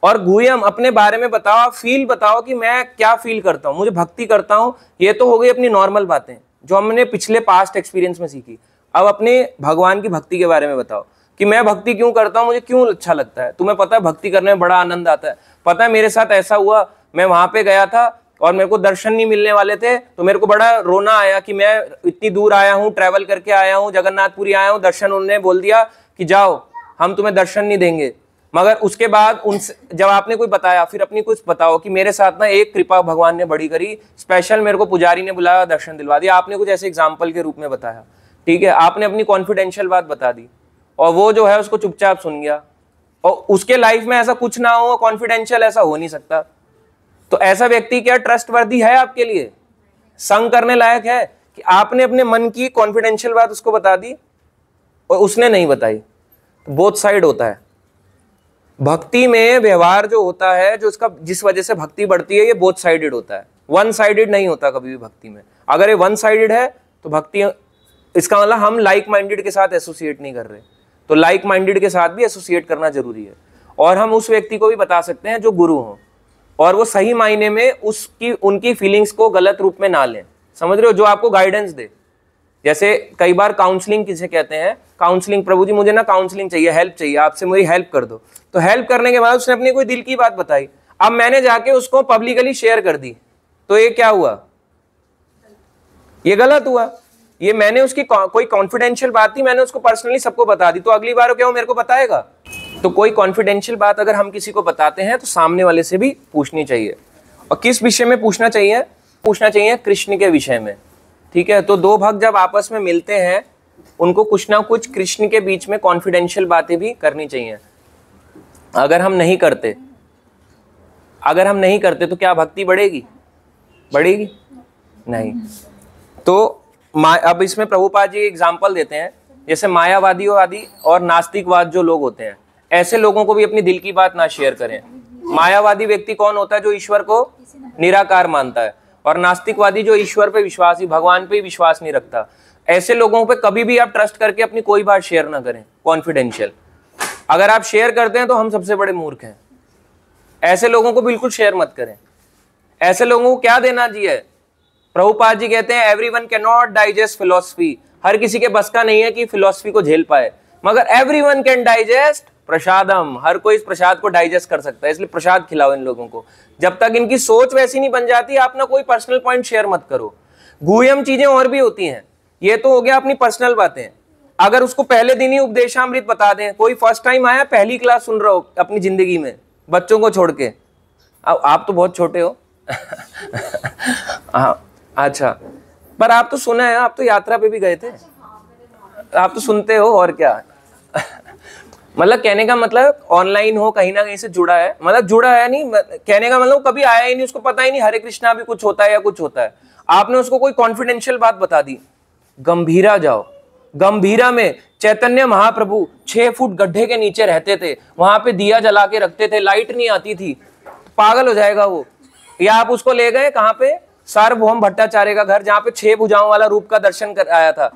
और गुह्यम अपने बारे में बताओ, आप फील बताओ कि मैं क्या फील करता हूं, मुझे भक्ति करता हूं। ये तो हो गई अपनी नॉर्मल बातें जो हमने पिछले पास्ट एक्सपीरियंस में सीखी। अब अपने भगवान की भक्ति के बारे में बताओ कि मैं भक्ति क्यों करता हूं, मुझे क्यों अच्छा लगता है। तुम्हें पता है भक्ति करने में बड़ा आनंद आता है। पता है मेरे साथ ऐसा हुआ, मैं वहां पे गया था और मेरे को दर्शन नहीं मिलने वाले थे, तो मेरे को बड़ा रोना आया कि मैं इतनी दूर आया हूँ, ट्रैवल करके आया हूँ, जगन्नाथपुरी आया हूँ, दर्शन उन्होंने बोल दिया कि जाओ हम तुम्हें दर्शन नहीं देंगे। मगर उसके बाद उनसे जब आपने कोई बताया, फिर अपनी कुछ बताओ कि मेरे साथ ना एक कृपा भगवान ने बड़ी करी, स्पेशल मेरे को पुजारी ने बुलाया, दर्शन दिलवा दिया। आपने कुछ ऐसे एग्जाम्पल के रूप में बताया, ठीक है, आपने अपनी कॉन्फिडेंशियल बात बता दी, और वो जो है उसको चुपचाप सुन गया, और उसके लाइफ में ऐसा कुछ ना हो, कॉन्फिडेंशियल ऐसा हो नहीं सकता। तो ऐसा व्यक्ति क्या ट्रस्टवर्दी है आपके लिए, संग करने लायक है कि आपने अपने मन की कॉन्फिडेंशियल बात उसको बता दी और उसने नहीं बताई? बोथ साइड होता है भक्ति में। व्यवहार जो होता है, जो उसका जिस वजह से भक्ति बढ़ती है, ये बोथ साइडेड होता है, वन साइडेड नहीं होता कभी भी भक्ति में। अगर ये वन साइडेड है तो भक्ति, इसका मतलब हम लाइक माइंडेड के साथ एसोसिएट नहीं कर रहे। तो लाइक माइंडेड के साथ भी एसोसिएट करना जरूरी है। और हम उस व्यक्ति को भी बता सकते हैं जो गुरु हो, और वो सही मायने में उनकी फीलिंग्स को गलत रूप में ना लें, समझ रहे हो, जो आपको गाइडेंस दे। जैसे कई बार काउंसलिंग किसे कहते हैं, काउंसलिंग, प्रभु जी मुझे ना काउंसलिंग चाहिए, हेल्प चाहिए आपसे, मेरी हेल्प कर दो। तो हेल्प करने के बाद उसने अपनी कोई दिल की बात बताई, अब मैंने जाके उसको पब्लिकली शेयर कर दी, तो ये क्या हुआ, ये गलत हुआ। ये मैंने उसकी कोई कॉन्फिडेंशियल बात थी, मैंने उसको पर्सनली सबको बता दी, तो अगली बार क्या वो मेरे को बताएगा? तो कोई कॉन्फिडेंशियल बात अगर हम किसी को बताते हैं तो सामने वाले से भी पूछनी चाहिए। और किस विषय में पूछना चाहिए? पूछना चाहिए कृष्ण के विषय में, ठीक है। तो दो भक्त जब आपस में मिलते हैं, उनको कुछ ना कुछ कृष्ण के बीच में कॉन्फिडेंशियल बातें भी करनी चाहिए। अगर हम नहीं करते तो क्या भक्ति बढ़ेगी? बढ़ेगी नहीं। तो अब इसमें प्रभुपाद जी एग्जाम्पल देते हैं, जैसे मायावादी और नास्तिकवाद जो लोग होते हैं, ऐसे लोगों को भी अपनी दिल की बात ना शेयर करें। मायावादी व्यक्ति कौन होता है? जो ईश्वर को निराकार मानता है, और नास्तिकवादी जो ईश्वर पे विश्वास ही, भगवान पे विश्वास नहीं रखता। ऐसे लोगों पे कभी भी आप ट्रस्ट करके अपनी कोई बात शेयर ना करें कॉन्फिडेंशियल। अगर आप शेयर करते हैं तो हम सबसे बड़े मूर्ख हैं। ऐसे लोगों को बिल्कुल शेयर मत करें। ऐसे लोगों को क्या देना चाहिए? प्रभुपाद जी कहते हैं everyone can not digest philosophy. हर किसी के बस का नहीं है कि फिलॉसफी को झेल पाए, मगर एवरीवन कैन डाइजेस्ट प्रसादम। हर कोई इस प्रसाद को डाइजेस्ट कर सकता है, इसलिए प्रसाद खिलाओ इन लोगों को। जब तक इनकी सोच वैसी नहीं बन जाती, आप ना कोई पर्सनल पॉइंट शेयर मत करो। गुह्यम चीजें और भी होती हैं, ये तो हो गया अपनी पर्सनल बातें। अगर उसको पहले दिन ही उपदेशामृत बता दें, कोई फर्स्ट टाइम आया, पहली क्लास सुन रहा हो अपनी जिंदगी में, बच्चों को छोड़ के, आप तो बहुत छोटे हो हाँ अच्छा, पर आप तो सुना है, आप तो यात्रा पे भी गए थे, आप तो सुनते हो और क्या। मतलब कहने का मतलब ऑनलाइन हो, कहीं ना कहीं से जुड़ा है, मतलब जुड़ा है नहीं, कहने का मतलब कभी आया ही नहीं, उसको पता ही नहीं हरे कृष्णा भी कुछ होता है या कुछ होता है। आपने उसको कोई कॉन्फिडेंशियल बात बता दी, गंभीरा जाओ, गंभीरा में चैतन्य महाप्रभु 6 फुट गड्ढे के नीचे रहते थे, वहां पे दिया जला के रखते थे, लाइट नहीं आती थी, पागल हो जाएगा वो। या आप उसको ले गए कहां पे, सार्वभौम भट्टाचार्य का घर, जहां पे 6 भुजाओं वाला रूप का दर्शन कर आया था,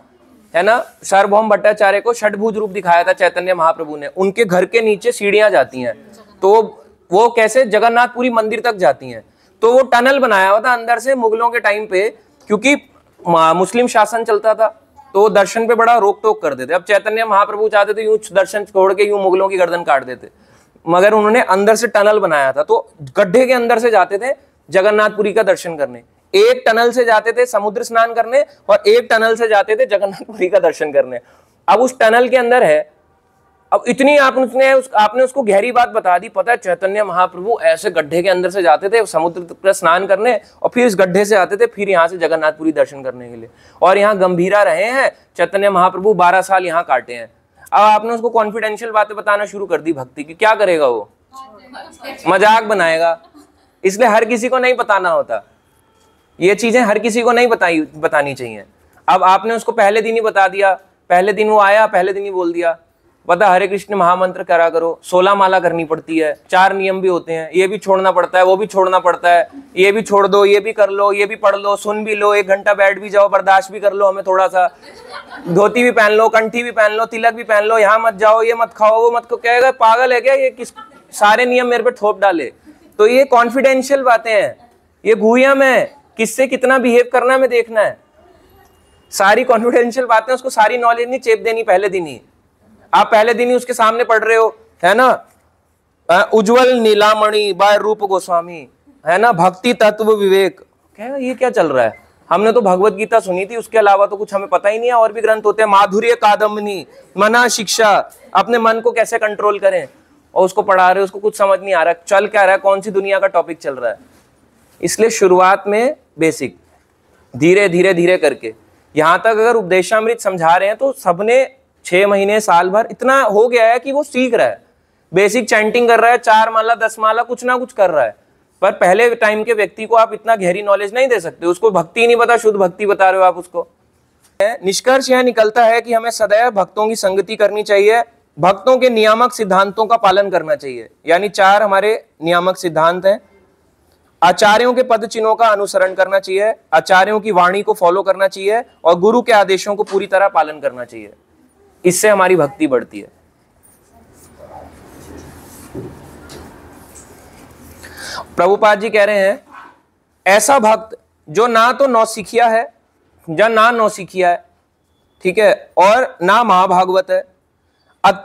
है ना। सार्वभौम भट्टाचार्य को षटभुज रूप दिखाया था चैतन्य महाप्रभु ने। उनके घर के नीचे सीढ़ियां जाती हैं, तो वो कैसे जगन्नाथपुरी मंदिर तक जाती हैं। तो वो टनल बनाया हुआ था अंदर से मुगलों के टाइम पे, क्योंकि मुस्लिम शासन चलता था, तो दर्शन पे बड़ा रोक टोक कर देते। अब चैतन्य महाप्रभु चाहते थे यूं दर्शन छोड़ के यूं मुगलों की गर्दन काट देते, मगर उन्होंने अंदर से टनल बनाया था, तो गड्ढे के अंदर से जाते थे जगन्नाथपुरी का दर्शन करने। एक टनल से जाते थे समुद्र स्नान करने, और एक टनल से जाते थे जगन्नाथपुरी का दर्शन करने। अब उस टनल के अंदर है, अब इतनी आपने उसको गहरी बात बता दी, पता है चैतन्य महाप्रभु ऐसे गड्ढे के अंदर से जाते थे समुद्र पर स्नान करने, और फिर इस गड्ढे से आते थे, फिर यहाँ से जगन्नाथपुरी दर्शन करने के लिए। और यहाँ गंभीरा रहे हैं चैतन्य महाप्रभु, 12 साल यहाँ काटे हैं। अब आपने उसको कॉन्फिडेंशियल बातें बताना शुरू कर दी भक्ति की, क्या करेगा वो, मजाक बनाएगा। इसलिए हर किसी को नहीं बताना होता, ये चीजें हर किसी को नहीं बतानी चाहिए। अब आपने उसको पहले दिन ही बता दिया, पहले दिन वो आया, पहले दिन ही बोल दिया, पता हरे कृष्ण महामंत्र करा करो, 16 माला करनी पड़ती है, 4 नियम भी होते हैं, ये भी छोड़ना पड़ता है, वो भी छोड़ना पड़ता है, ये भी छोड़ दो, ये भी कर लो, ये भी पढ़ लो, सुन भी लो, 1 घंटा बैठ भी जाओ, बर्दाश्त भी कर लो हमें थोड़ा सा, धोती भी पहन लो, कंठी भी पहन लो, तिलक भी पहन लो, यहाँ मत जाओ, ये मत खाओ, वो मत खाओ। कहेगा पागल है क्या ये, किस सारे नियम मेरे पे थोप डाले। तो ये कॉन्फिडेंशियल बातें हैं, ये गुहियम है, किससे कितना बिहेव करना है हमें देखना है। सारी कॉन्फिडेंशियल बातें, उसको सारी नॉलेज नहीं चेप देनी पहले दिन ही। आप पहले दिन ही उसके सामने पढ़ रहे हो, है ना, उज्जवल नीलामणि बाय रूप गोस्वामी, है ना, भक्ति तत्व विवेक, कहेगा ये क्या चल रहा है, हमने तो भगवत गीता सुनी थी, उसके अलावा तो कुछ हमें पता ही नहीं है, और भी ग्रंथ होते हैं, माधुर्य कादम्बनी, मना शिक्षा, अपने मन को कैसे कंट्रोल करें, और उसको पढ़ा रहे हो, उसको कुछ समझ नहीं आ रहा चल क्या रहा है, कौन सी दुनिया का टॉपिक चल रहा है। इसलिए शुरुआत में बेसिक, धीरे धीरे धीरे करके, यहां तक अगर उपदेशामृत समझा रहे हैं तो सबने 6 महीने साल भर इतना हो गया है कि वो सीख रहा है, बेसिक चैंटिंग कर रहा है, 4 माला 10 माला कुछ ना कुछ कर रहा है। पर पहले टाइम के व्यक्ति को आप इतना गहरी नॉलेज नहीं दे सकते, उसको भक्ति नहीं पता, शुद्ध भक्ति बता रहे हो आप उसको। निष्कर्ष यह निकलता है कि हमें सदैव भक्तों की संगति करनी चाहिए, भक्तों के नियामक सिद्धांतों का पालन करना चाहिए। यानी 4 हमारे नियामक सिद्धांत हैं। आचार्यों के पद चिन्हों का अनुसरण करना चाहिए, आचार्यों की वाणी को फॉलो करना चाहिए, और गुरु के आदेशों को पूरी तरह पालन करना चाहिए। इससे हमारी भक्ति बढ़ती है। प्रभुपाद जी कह रहे हैं, ऐसा भक्त जो ना तो नौसिखिया है या ना नौसिखिया है, ठीक है, और ना महाभागवत है,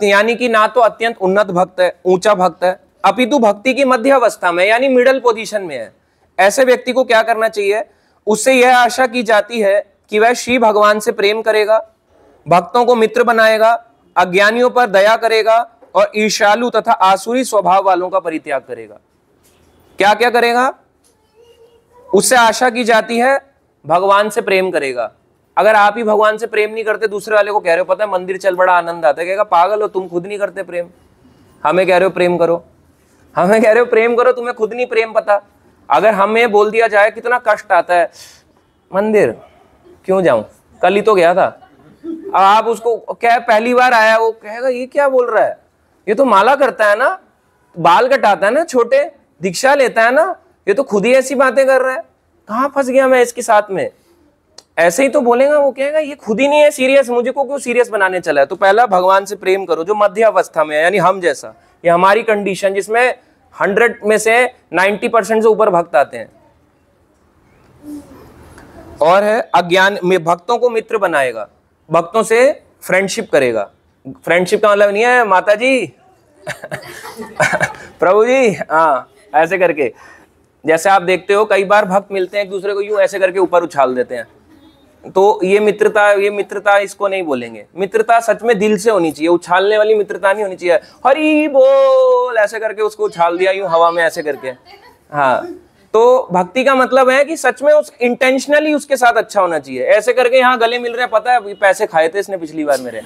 यानी कि ना तो अत्यंत उन्नत भक्त है, ऊंचा भक्त है, अपितु भक्ति की मध्य अवस्था में यानी मिडल पोजीशन में है। ऐसे व्यक्ति को क्या करना चाहिए, उससे यह आशा की जाती है कि वह श्री भगवान से प्रेम करेगा, भक्तों को मित्र बनाएगा, अज्ञानियों पर दया करेगा, और ईर्ष्यालु तथा आसुरी स्वभाव वालों का परित्याग करेगा। क्या क्या करेगा, उससे आशा की जाती है भगवान से प्रेम करेगा। अगर आप ही भगवान से प्रेम नहीं करते, दूसरे वाले को कह रहे हो पता है मंदिर चल बड़ा आनंद आता है, कहेगा पागल हो तुम, खुद नहीं करते प्रेम, हमें कह रहे हो प्रेम करो, हमें कह रहे हो प्रेम करो, तुम्हें खुद नहीं प्रेम पता। अगर हमें बोल दिया जाए कितना कष्ट आता है, मंदिर क्यों जाऊं, कल ही तो गया था, अब आप उसको क्या पहली बार आया, वो कहेगा ये क्या बोल रहा है, ये तो माला करता है ना, बाल कटाता है ना छोटे, दीक्षा लेता है ना, ये तो खुद ही ऐसी बातें कर रहा है, कहाँ फंस गया मैं इसके साथ में। ऐसे ही तो बोलेगा, वो कहेगा ये खुद ही नहीं है सीरियस, मुझे को क्यों सीरियस बनाने चला है। तो पहला भगवान से प्रेम करो जो मध्य अवस्था में है, यानी हम जैसा, ये हमारी कंडीशन जिसमें 100 में से 90% से ऊपर भक्त आते हैं। और है अज्ञान में, भक्तों को मित्र बनाएगा, भक्तों से फ्रेंडशिप करेगा। फ्रेंडशिप का मतलब नहीं है माता जी प्रभु जी, हाँ ऐसे करके, जैसे आप देखते हो कई बार भक्त मिलते हैं एक दूसरे को यूं ऐसे करके ऊपर उछाल देते हैं, तो ये मित्रता इसको नहीं बोलेंगे। मित्रता सच में दिल से होनी चाहिए, उछालने वाली मित्रता नहीं होनी चाहिए, हरी बोल ऐसे करके उसको उछाल दिया यूं हवा में ऐसे करके, हाँ तो भक्ति का मतलब है कि सच में उस इंटेंशनली उसके साथ अच्छा होना चाहिए। ऐसे करके यहाँ गले मिल रहे हैं, पता है पैसे खाए थे इसने पिछली बार मेरे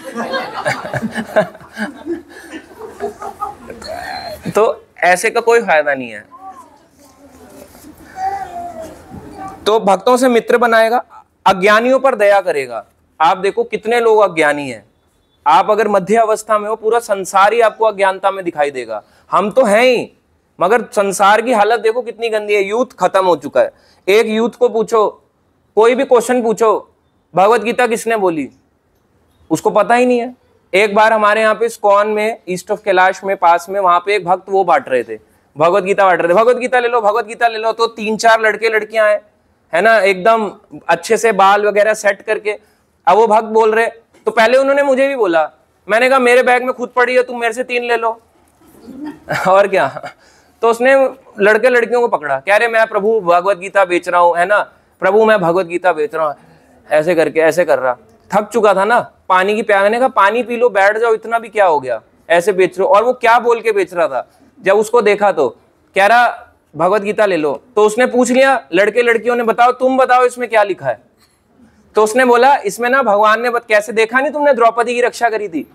तो ऐसे का कोई फायदा नहीं है। तो भक्तों से मित्र बनाएगा, अज्ञानियों पर दया करेगा। आप देखो कितने लोग अज्ञानी हैं, आप अगर मध्य अवस्था में हो पूरा संसार ही आपको अज्ञानता में दिखाई देगा। हम तो हैं ही, मगर संसार की हालत देखो कितनी गंदी है। यूथ खत्म हो चुका है। एक यूथ को पूछो, कोई भी क्वेश्चन पूछो, भगवत गीता किसने बोली, उसको पता ही नहीं है। एक बार हमारे यहाँ पे इस्कॉन में, ईस्ट ऑफ कैलाश में पास में, वहां पे एक भक्त वो बांट रहे थे, भगवत गीता बांट रहे थे, भगवत गीता ले लो, भगवत गीता ले लो। तो 3-4 लड़के लड़कियां आए, है ना, एकदम अच्छे से बाल वगैरह सेट करके। अब वो भक्त बोल रहे, तो पहले उन्होंने मुझे भी बोला, मैंने कहा मेरे बैग में खुद पड़ी है, तुम मेरे से 3 ले लो और क्या। तो उसने लड़के लड़कियों को पकड़ा, कह रहे मैं प्रभु भगवत गीता बेच रहा हूँ, है ना, प्रभु मैं भगवत गीता बेच रहा हूँ, ऐसे करके ऐसे कर रहा। थक चुका था ना, पानी की प्यास, मैंने कहा पानी पी लो, बैठ जाओ, इतना भी क्या हो गया, ऐसे बेच रहे हो। और वो क्या बोल के बेच रहा था, जब उसको देखा तो कह रहा भगवत गीता ले लो। तो उसने पूछ लिया लड़के लड़कियों ने, बताओ तुम बताओ इसमें क्या लिखा है। तो उसने बोला इसमें ना भगवान ने, कैसे देखा नहीं तुमने द्रौपदी की रक्षा करी थी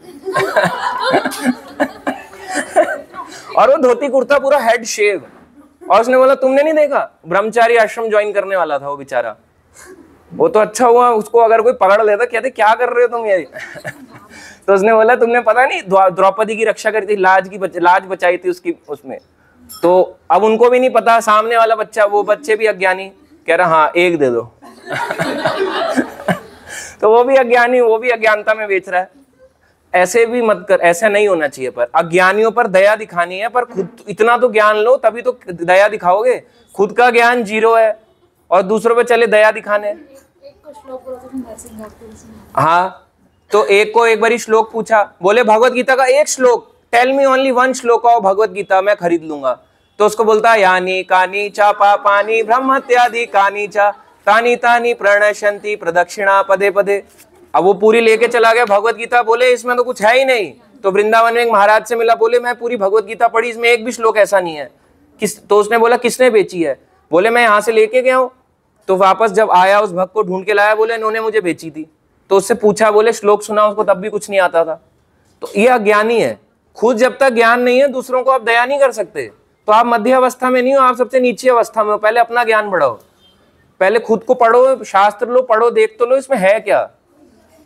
और वो धोती कुर्ता पूरा हेड शेव। और उसने बोला तुमने नहीं देखा, ब्रह्मचारी आश्रम ज्वाइन करने वाला था वो बेचारा। वो तो अच्छा हुआ उसको अगर कोई पकड़ लेता, कहते क्या कर रहे हो तुम ये तो उसने बोला तुमने पता नहीं द्रौपदी की रक्षा करी थी, लाज बचाई थी उसकी उसमें। तो अब उनको भी नहीं पता, सामने वाला बच्चा, वो बच्चे भी अज्ञानी, कह रहा हाँ एक दे दो तो वो भी अज्ञानी, वो भी अज्ञानता में बेच रहा है। ऐसे भी मत कर, ऐसा नहीं होना चाहिए। पर अज्ञानियों पर दया दिखानी है, पर खुद इतना तो ज्ञान लो तभी तो दया दिखाओगे। खुद का ज्ञान 0 है और दूसरों पे चले दया दिखाने। हाँ, तो एक को एक बारी श्लोक पूछा, बोले भगवत गीता का एक श्लोक, टेल मी ओनली 1 श्लोक ऑफ भगवत गीता, मैं खरीद लूंगा। तो उसको बोलता है यानी कानी चा पापानि ब्रह्मत्यादि कानी चा तानी तानी प्रणश्यन्ति प्रदक्षिणा पदे पदे। अब वो पूरी लेके चला गया भगवत गीता, बोले इसमें तो कुछ है ही नहीं। तो वृंदावन में एक महाराज से मिला, बोले मैं पूरी भगवत गीता पढ़ी, इसमें एक भी श्लोक ऐसा नहीं है। तो उसने बोला किसने बेची है, बोले मैं यहाँ से लेके गया हूँ। तो वापस जब आया उस भक्त को ढूंढ के लाया, बोले इन्होंने मुझे बेची थी। तो उससे पूछा, बोले श्लोक सुना उसको, तब भी कुछ नहीं आता था। तो ये अज्ञानी है। खुद जब तक ज्ञान नहीं है दूसरों को आप दया नहीं कर सकते। तो आप मध्य अवस्था में नहीं हो, आप सबसे नीचे अवस्था में हो। पहले अपना ज्ञान बढ़ाओ, पहले खुद को पढ़ो, शास्त्र लो, पढ़ो, देख तो लो इसमें है क्या।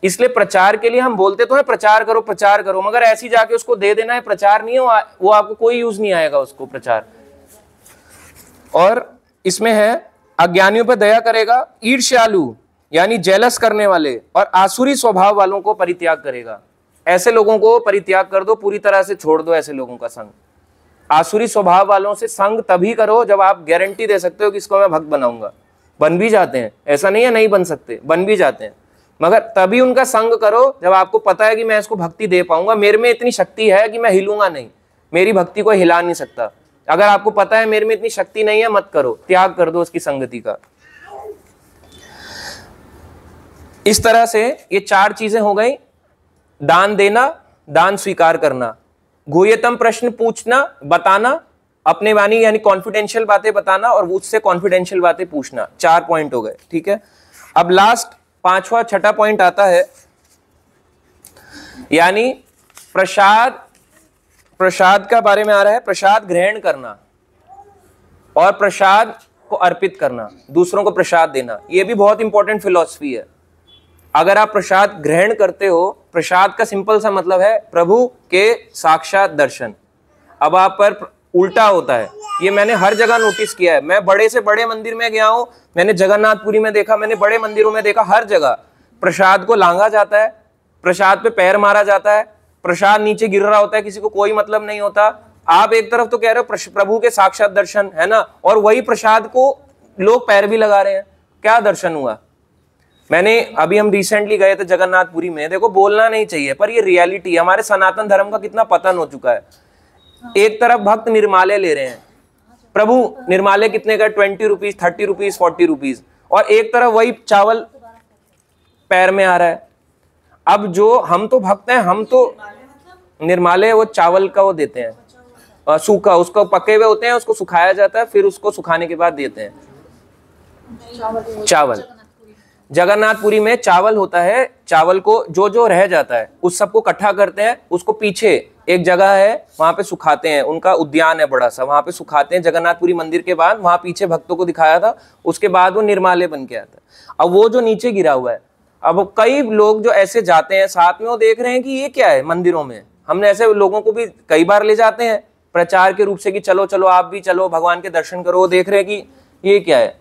इसलिए प्रचार के लिए हम बोलते तो है प्रचार करो प्रचार करो, मगर ऐसी जाके उसको दे देना है प्रचार नहीं हो, वो आपको कोई यूज नहीं आएगा उसको प्रचार। और इसमें है अज्ञानियों पर दया करेगा, ईर्ष्यालु यानी जेलस करने वाले और आसुरी स्वभाव वालों को परित्याग करेगा। ऐसे लोगों को परित्याग कर दो, पूरी तरह से छोड़ दो ऐसे लोगों का संग। आसुरी स्वभाव वालों से संग तभी करो जब आप गारंटी दे सकते हो कि इसको मैं भक्त बनाऊंगा। बन भी जाते हैं, ऐसा नहीं है नहीं बन सकते, बन भी जाते हैं, मगर तभी उनका संग करो जब आपको पता है कि मैं इसको भक्ति दे पाऊंगा, मेरे में इतनी शक्ति है कि मैं हिलूंगा नहीं, मेरी भक्ति को हिला नहीं सकता। अगर आपको पता है मेरे में इतनी शक्ति नहीं है, मत करो, त्याग कर दो उसकी संगति का। इस तरह से ये 4 चीजें हो गई, दान देना, दान स्वीकार करना, गुह्यतम प्रश्न पूछना, बताना, अपने वाणी यानी कॉन्फिडेंशियल बातें बताना और उससे कॉन्फिडेंशियल बातें पूछना। 4 पॉइंट हो गए, ठीक है। अब लास्ट 5वां 6ठा पॉइंट आता है, यानी प्रसाद। प्रसाद का बारे में आ रहा है, प्रसाद ग्रहण करना और प्रसाद को अर्पित करना, दूसरों को प्रसाद देना। यह भी बहुत इंपॉर्टेंट फिलॉसफी है। अगर आप प्रसाद ग्रहण करते हो, प्रसाद का सिंपल सा मतलब है प्रभु के साक्षात दर्शन। अब आप पर उल्टा होता है, ये मैंने हर जगह नोटिस किया है। मैं बड़े से बड़े मंदिर में गया हूं, मैंने जगन्नाथपुरी में देखा, मैंने बड़े मंदिरों में देखा, हर जगह प्रसाद को लांघा जाता है, प्रसाद पे पैर मारा जाता है, प्रसाद नीचे गिर रहा होता है, किसी को कोई मतलब नहीं होता। आप एक तरफ तो कह रहे हो प्रभु के साक्षात दर्शन, है ना, और वही प्रसाद को लोग पैर भी लगा रहे हैं। क्या दर्शन हुआ? मैंने अभी हम रिसेंटली गए थे जगन्नाथपुरी में, देखो बोलना नहीं चाहिए पर ये रियलिटी, हमारे सनातन धर्म का कितना पतन हो चुका है। एक तरफ भक्त निर्माले ले रहे हैं, प्रभु निर्माले कितने का, 20 रुपीज, 30 रुपीज, 40 रुपीज, और एक तरफ वही चावल पैर में आ रहा है। अब जो हम तो भक्त हैं, हम तो निर्माले वो चावल का वो देते हैं, सूखा, उसको पके हुए होते हैं, उसको सुखाया जाता है, फिर उसको सुखाने के बाद देते हैं। चावल, जगन्नाथपुरी में चावल होता है। चावल को जो जो रह जाता है उस सबको इकट्ठा करते हैं, उसको पीछे एक जगह है वहां पे सुखाते हैं, उनका उद्यान है बड़ा सा, वहां पे सुखाते हैं। जगन्नाथपुरी मंदिर के बाद वहां पीछे भक्तों को दिखाया था, उसके बाद वो निर्माल्य बन के आता है। अब वो जो नीचे गिरा हुआ है, अब कई लोग जो ऐसे जाते हैं साथ में, वो देख रहे हैं कि ये क्या है मंदिरों में। हमने ऐसे लोगों को भी कई बार ले जाते हैं प्रचार के रूप से कि चलो चलो आप भी चलो भगवान के दर्शन करो। वो देख रहे हैं कि ये क्या है।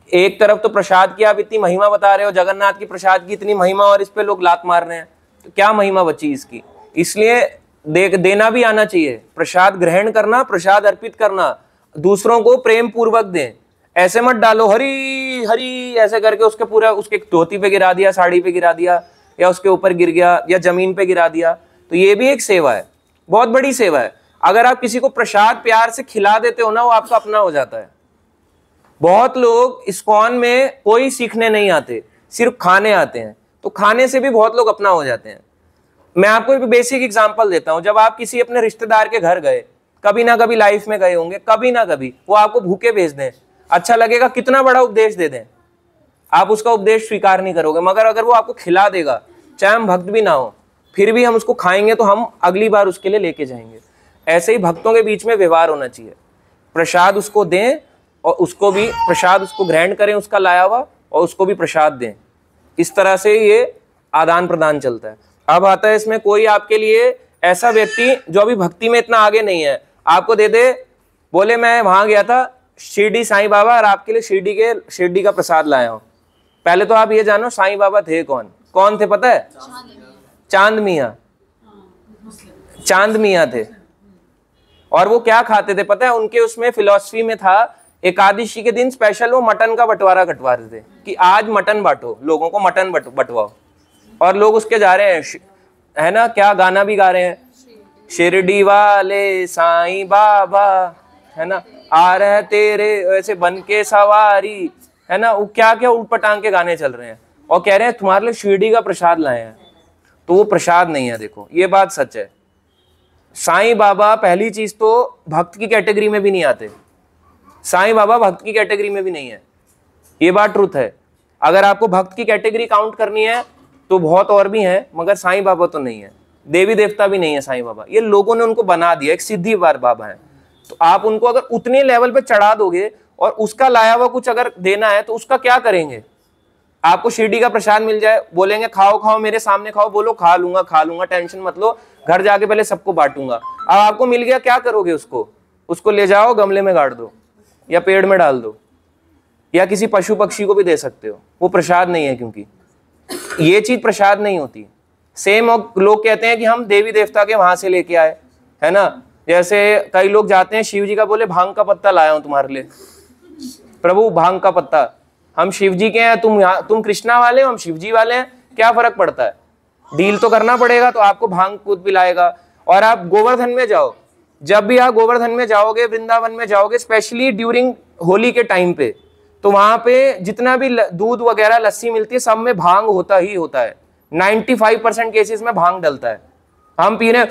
एक तरफ तो प्रसाद की आप इतनी महिमा बता रहे हो, जगन्नाथ की प्रसाद की इतनी महिमा, और इस पे लोग लात मार रहे हैं, तो क्या महिमा बची इसकी। इसलिए देना भी आना चाहिए, प्रसाद ग्रहण करना, प्रसाद अर्पित करना, दूसरों को प्रेम पूर्वक दें। ऐसे मत डालो हरी हरी ऐसे करके उसके पूरा उसके धोती पे गिरा दिया, साड़ी पे गिरा दिया, या उसके ऊपर गिर गया, या जमीन पे गिरा दिया। तो ये भी एक सेवा है, बहुत बड़ी सेवा है। अगर आप किसी को प्रसाद प्यार से खिला देते हो ना, वो आपका अपना हो जाता है। बहुत लोग इस्कॉन में कोई सीखने नहीं आते, सिर्फ खाने आते हैं, तो खाने से भी बहुत लोग अपना हो जाते हैं। मैं आपको एक बेसिक एग्जांपल देता हूं। जब आप किसी अपने रिश्तेदार के घर गए, कभी ना कभी लाइफ में गए होंगे, कभी ना कभी वो आपको भूखे भेज दें, अच्छा लगेगा? कितना बड़ा उपदेश दे दें, आप उसका उपदेश स्वीकार नहीं करोगे। मगर अगर वो आपको खिला देगा, चाहे हम भक्त भी ना हो, फिर भी हम उसको खाएंगे, तो हम अगली बार उसके लिए लेके जाएंगे। ऐसे ही भक्तों के बीच में व्यवहार होना चाहिए। प्रसाद उसको दें और उसको भी प्रसाद उसको ग्रहण करें, उसका लाया हुआ, और उसको भी प्रसाद दें। इस तरह से ये आदान प्रदान चलता है। अब आता है इसमें कोई आपके लिए ऐसा व्यक्ति जो अभी भक्ति में इतना आगे नहीं है, आपको दे दे, बोले मैं वहां गया था शिरडी साईं बाबा और आपके लिए शिरडी का प्रसाद लाया हूं। पहले तो आप ये जानो साईं बाबा थे कौन? कौन थे पता है? चांद मियां। चांद मियां थे। और वो क्या खाते थे पता है? उनके उसमें फिलॉसफी में था, एकादशी के दिन स्पेशल वो मटन का बंटवारा कटवाते थे कि आज मटन बांटो, लोगों को मटन बंटवाओ। और लोग उसके जा रहे हैं, है ना, क्या गाना भी गा रहे हैं, शिरडी वाले साईं बाबा, है ना, आ रहे तेरे ऐसे बन के सवारी, है ना, वो क्या क्या उठपटांग के गाने चल रहे हैं, और कह रहे हैं तुम्हारे लिए शिरडी का प्रसाद लाए हैं। तो वो प्रसाद नहीं है। देखो ये बात सच है। साईं बाबा पहली चीज तो भक्त की कैटेगरी में भी नहीं आते। साईं बाबा भक्त की कैटेगरी में भी नहीं है, ये बात ट्रुथ है। अगर आपको भक्त की कैटेगरी काउंट करनी है तो बहुत और भी हैं, मगर साईं बाबा तो नहीं है। देवी देवता भी नहीं है साईं बाबा, ये लोगों ने उनको बना दिया, एक सिद्धि बाबा है। तो आप उनको अगर उतने लेवल पे चढ़ा दोगे और उसका लाया हुआ कुछ अगर देना है तो उसका क्या करेंगे? आपको शिरडी का प्रसाद मिल जाए, बोलेंगे खाओ खाओ मेरे सामने खाओ, बोलो खा लूंगा टेंशन मत लो, घर जाके पहले सबको बांटूंगा। अब आपको मिल गया, क्या करोगे? उसको ले जाओ, गमले में गाड़ दो या पेड़ में डाल दो, या किसी पशु पक्षी को भी दे सकते हो। वो प्रसाद नहीं है, क्योंकि ये चीज प्रसाद नहीं होती। सेम लोग कहते हैं कि हम देवी देवता के वहां से लेके आए, है ना। जैसे कई लोग जाते हैं शिव जी का, बोले भांग का पत्ता लाया हूं तुम्हारे लिए। प्रभु भांग का पत्ता, हम शिव जी के हैं, तुम कृष्णा वाले हो, हम शिव जी वाले हैं, क्या फर्क पड़ता है? डील तो करना पड़ेगा, तो आपको भांग खुद पिलाएगा। और आप गोवर्धन में जाओ, जब भी आप गोवर्धन में जाओगे, वृंदावन में जाओगे, स्पेशली ड्यूरिंग होली के टाइम पे, तो वहां पे जितना भी दूध वगैरह लस्सी मिलती है, सब में भांग होता ही होता है। 95% केसेस में भांग डलता है। हम पी रहे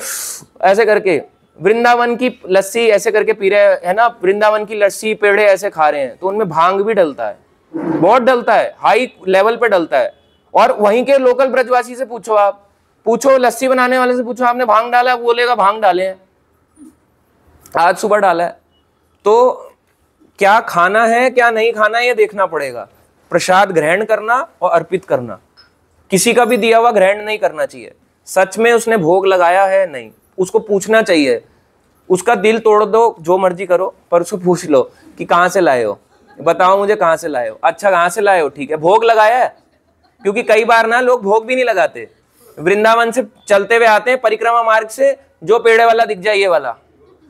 ऐसे करके, वृंदावन की लस्सी ऐसे करके पी रहे हैं, है ना, वृंदावन की लस्सी पेड़े ऐसे खा रहे हैं, तो उनमें भांग भी डलता है, बहुत डलता है, हाई लेवल पे डलता है। और वहीं के लोकल ब्रजवासी से पूछो, आप पूछो लस्सी बनाने वाले से पूछो, आपने भांग डाला? बोलेगा भांग डाले हैं, आज सुबह डाला है। तो क्या खाना है क्या नहीं खाना है, ये देखना पड़ेगा। प्रसाद ग्रहण करना और अर्पित करना, किसी का भी दिया हुआ ग्रहण नहीं करना चाहिए। सच में उसने भोग लगाया है नहीं, उसको पूछना चाहिए। उसका दिल तोड़ दो, जो मर्जी करो, पर उसको पूछ लो कि कहाँ से लाए हो, बताओ मुझे कहाँ से लाए हो। अच्छा कहाँ से लाए हो, ठीक है, भोग लगाया है? क्योंकि कई बार ना लोग भोग भी नहीं लगाते, वृंदावन से चलते हुए आते हैं परिक्रमा मार्ग से, जो पेड़े वाला दिख जाए ये वाला,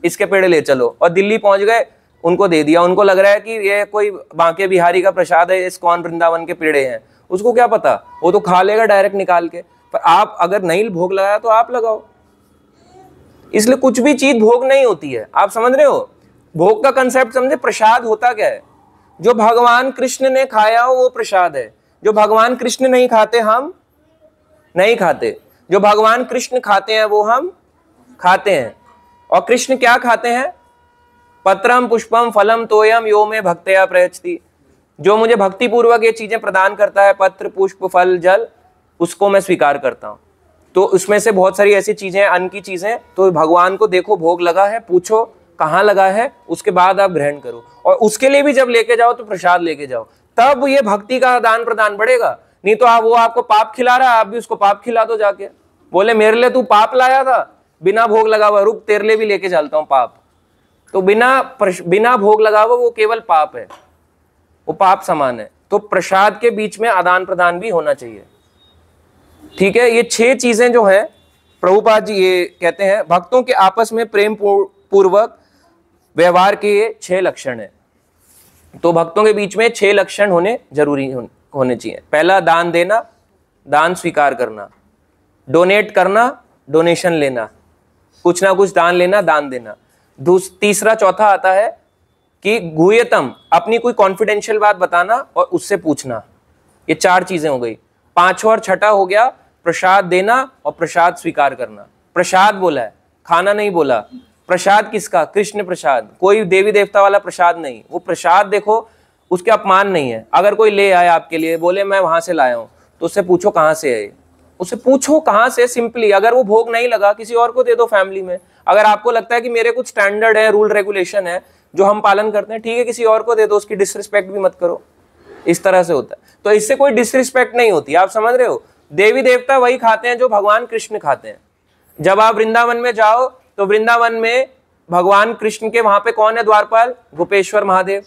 इसके पेड़े ले चलो, और दिल्ली पहुंच गए, उनको दे दिया। उनको लग रहा है कि ये कोई बांके बिहारी का प्रसाद है, इस्कॉन वृंदावन के पेड़े हैं, उसको क्या पता, वो तो खा लेगा डायरेक्ट निकाल के। पर आप अगर नहीं भोग लगाया तो आप लगाओ। इसलिए कुछ भी चीज भोग नहीं होती है, आप समझ रहे हो? भोग का कंसेप्ट समझे। प्रसाद होता क्या है? जो भगवान कृष्ण ने खाया हो वो प्रसाद है। जो भगवान कृष्ण नहीं खाते हम नहीं खाते, जो भगवान कृष्ण खाते हैं वो हम खाते हैं। और कृष्ण क्या खाते हैं? पत्रम पुष्पम फलम तोयम यो में भक्तया प्रयच्छति, जो मुझे भक्ति पूर्वक ये चीजें प्रदान करता है, पत्र पुष्प फल जल, उसको मैं स्वीकार करता हूं। तो उसमें से बहुत सारी ऐसी चीजें, अन्न की चीजें, तो भगवान को देखो भोग लगा है, पूछो कहाँ लगा है, उसके बाद आप ग्रहण करो। और उसके लिए भी जब लेके जाओ तो प्रसाद लेके जाओ, तब ये भक्ति का आदान प्रदान बढ़ेगा। नहीं तो आप, वो आपको पाप खिला रहा है, आप भी उसको पाप खिला दो जाके। बोले मेरे लिए तू पाप लाया था बिना भोग लगा हुआ, रुक तेरे लिए भी लेके चलता हूं पाप। तो बिना भोग लगा हुआ वो केवल पाप है, वो पाप समान है। तो प्रसाद के बीच में आदान प्रदान भी होना चाहिए। ठीक है, ये 6 चीजें जो है प्रभुपाद जी ये कहते हैं भक्तों के आपस में प्रेम पूर्वक व्यवहार के ये 6 लक्षण है। तो भक्तों के बीच में 6 लक्षण होने जरूरी होने चाहिए। पहला, दान देना, दान स्वीकार करना, डोनेट करना, डोनेशन लेना, कुछ ना कुछ दान लेना, दान देना। तीसरा चौथा आता है कि गुह्यतम, अपनी कोई कॉन्फिडेंशियल बात बताना और उससे पूछना। ये 4 चीजें हो गई। 5वां और छठा हो गया प्रसाद देना और प्रसाद स्वीकार करना। प्रसाद बोला है, खाना नहीं बोला। प्रसाद किसका? कृष्ण प्रसाद, कोई देवी देवता वाला प्रसाद नहीं। वो प्रसाद देखो, उसके अपमान नहीं है। अगर कोई ले आए आपके लिए, बोले मैं वहां से लाया हूं, तो उससे पूछो कहां से है, उससे पूछो कहां से, सिंपली। अगर वो भोग नहीं लगा, किसी और को दे दो फैमिली में। अगर आपको लगता है कि मेरे कुछ स्टैंडर्ड है, रूल रेगुलेशन है जो हम पालन करते हैं, ठीक है, किसी और को दे दो, उसकी डिसरिस्पेक्ट भी मत करो। इस तरह से होता है। तो इससे कोई डिसरिस्पेक्ट नहीं होती, आप समझ रहे हो। देवी देवता वही खाते हैं जो भगवान कृष्ण खाते हैं। जब आप वृंदावन में जाओ तो वृंदावन में भगवान कृष्ण के वहां पे कौन है द्वारपाल? गोपेश्वर महादेव।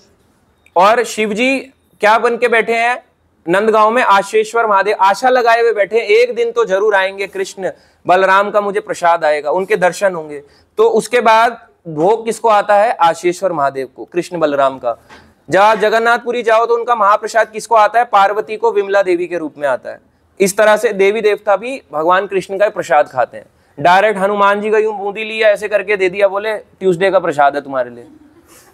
और शिव जी क्या बन के बैठे हैं नंदगांव में? आशेश्वर महादेव। आशा लगाए हुए बैठे, एक दिन तो जरूर आएंगे कृष्ण, बलराम का मुझे प्रसाद आएगा, उनके दर्शन होंगे। तो उसके बाद भोग किसको आता है? आशेश्वर महादेव को, कृष्ण बलराम का। जब आप जगन्नाथपुरी जाओ तो उनका महाप्रसाद किसको आता है? पार्वती को, विमला देवी के रूप में आता है। इस तरह से देवी देवता भी भगवान कृष्ण का प्रसाद खाते हैं। डायरेक्ट हनुमान जी का यूं बूंदी लिया, ऐसे करके दे दिया, बोले ट्यूसडे का प्रसाद है तुम्हारे लिए।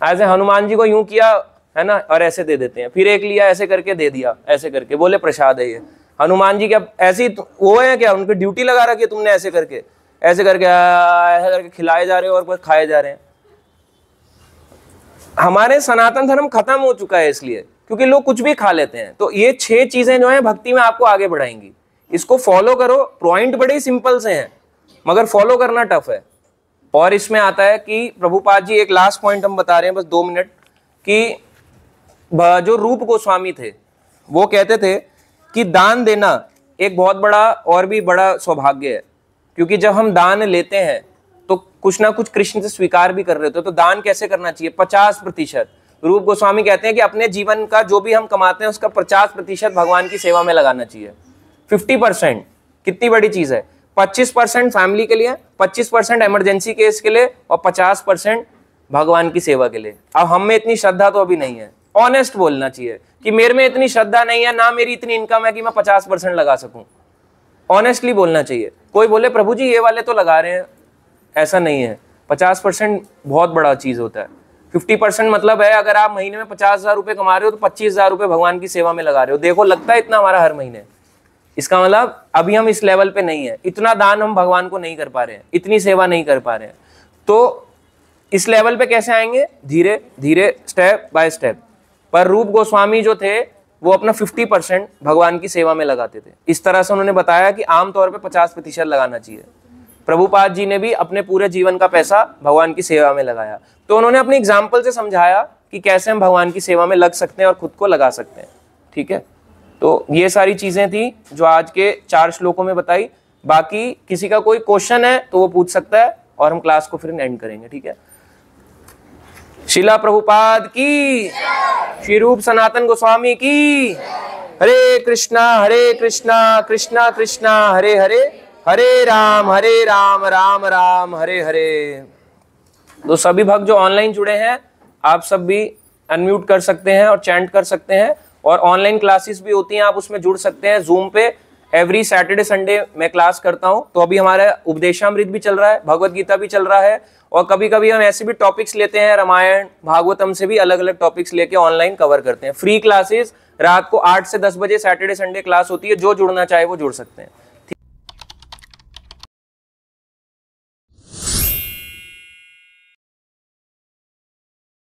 ऐसे हनुमान जी को यूं किया है ना, और ऐसे दे देते हैं। फिर एक लिया, ऐसे करके दे दिया, ऐसे करके, बोले प्रसाद है ये। हनुमान जी क्या ऐसी वो है क्या? उनकी ड्यूटी लगा रखी है तुमने? ऐसे करके खिलाए जा रहे हो और खाए जा रहे हैं। हमारे सनातन धर्म खत्म हो चुका है इसलिए, क्योंकि लोग कुछ भी खा लेते हैं। तो ये 6 चीजें जो है भक्ति में आपको आगे बढ़ाएंगी। इसको फॉलो करो। पॉइंट बड़े सिंपल से हैं, मगर फॉलो करना टफ है। और इसमें आता है कि प्रभुपाद जी एक लास्ट पॉइंट हम बता रहे हैं, बस 2 मिनट, कि जो रूप गोस्वामी थे वो कहते थे कि दान देना एक बहुत बड़ा और भी बड़ा सौभाग्य है। क्योंकि जब हम दान लेते हैं तो कुछ ना कुछ कृष्ण से स्वीकार भी कर रहे थे। तो दान कैसे करना चाहिए? 50%। रूप गोस्वामी कहते हैं कि अपने जीवन का जो भी हम कमाते हैं उसका 50% भगवान की सेवा में लगाना चाहिए। 50% कितनी बड़ी चीज है। 25% फैमिली के लिए, 25% इमरजेंसी केस के लिए और 50% भगवान की सेवा के लिए। अब हम में इतनी श्रद्धा तो अभी नहीं है। ऑनेस्ट बोलना चाहिए कि मेरे में इतनी श्रद्धा नहीं है, ना मेरी इतनी इनकम है कि मैं 50% लगा सकूं। ऑनेस्टली बोलना चाहिए। कोई बोले प्रभु जी ये वाले तो लगा रहे हैं, ऐसा नहीं है। 50% बहुत बड़ा चीज होता है। 50% मतलब है अगर आप महीने में 50,000 रुपये कमा रहे हो तो 25,000 रुपये भगवान की सेवा में लगा रहे हो। देखो लगता है इतना हमारा हर महीने, इसका मतलब अभी हम इस लेवल पे नहीं है। इतना दान हम भगवान को नहीं कर पा रहे हैं, इतनी सेवा नहीं कर पा रहे हैं। तो इस लेवल पे कैसे आएंगे? धीरे धीरे, स्टेप बाय स्टेप। पर रूप गोस्वामी जो थे वो अपना 50% भगवान की सेवा में लगाते थे। इस तरह से उन्होंने बताया कि आमतौर पे 50% लगाना चाहिए। प्रभुपाद जी ने भी अपने पूरे जीवन का पैसा भगवान की सेवा में लगाया। तो उन्होंने अपने एग्जाम्पल से समझाया कि कैसे हम भगवान की सेवा में लग सकते हैं और खुद को लगा सकते हैं। ठीक है, तो ये सारी चीजें थी जो आज के 4 श्लोकों में बताई। बाकी किसी का कोई क्वेश्चन है तो वो पूछ सकता है और हम क्लास को फिर एंड करेंगे। ठीक है, शिला प्रभुपाद की, श्री रूप सनातन गोस्वामी की। हरे कृष्णा कृष्णा कृष्णा हरे हरे, हरे राम राम राम हरे हरे। तो सभी भक्त जो ऑनलाइन जुड़े हैं, आप सब भी अनम्यूट कर सकते हैं और चैंट कर सकते हैं। और ऑनलाइन क्लासेस भी होती हैं, आप उसमें जुड़ सकते हैं। जूम पे एवरी सैटरडे संडे मैं क्लास करता हूं। तो अभी हमारा उपदेशामृत भी चल रहा है, भगवत गीता भी चल रहा है, और कभी कभी हम ऐसे भी टॉपिक्स लेते हैं, रामायण भागवतम से भी अलग अलग टॉपिक्स लेके ऑनलाइन कवर करते हैं। फ्री क्लासेस रात को 8 से 10 बजे सैटरडे संडे क्लास होती है। जो जुड़ना चाहे वो जुड़ सकते हैं।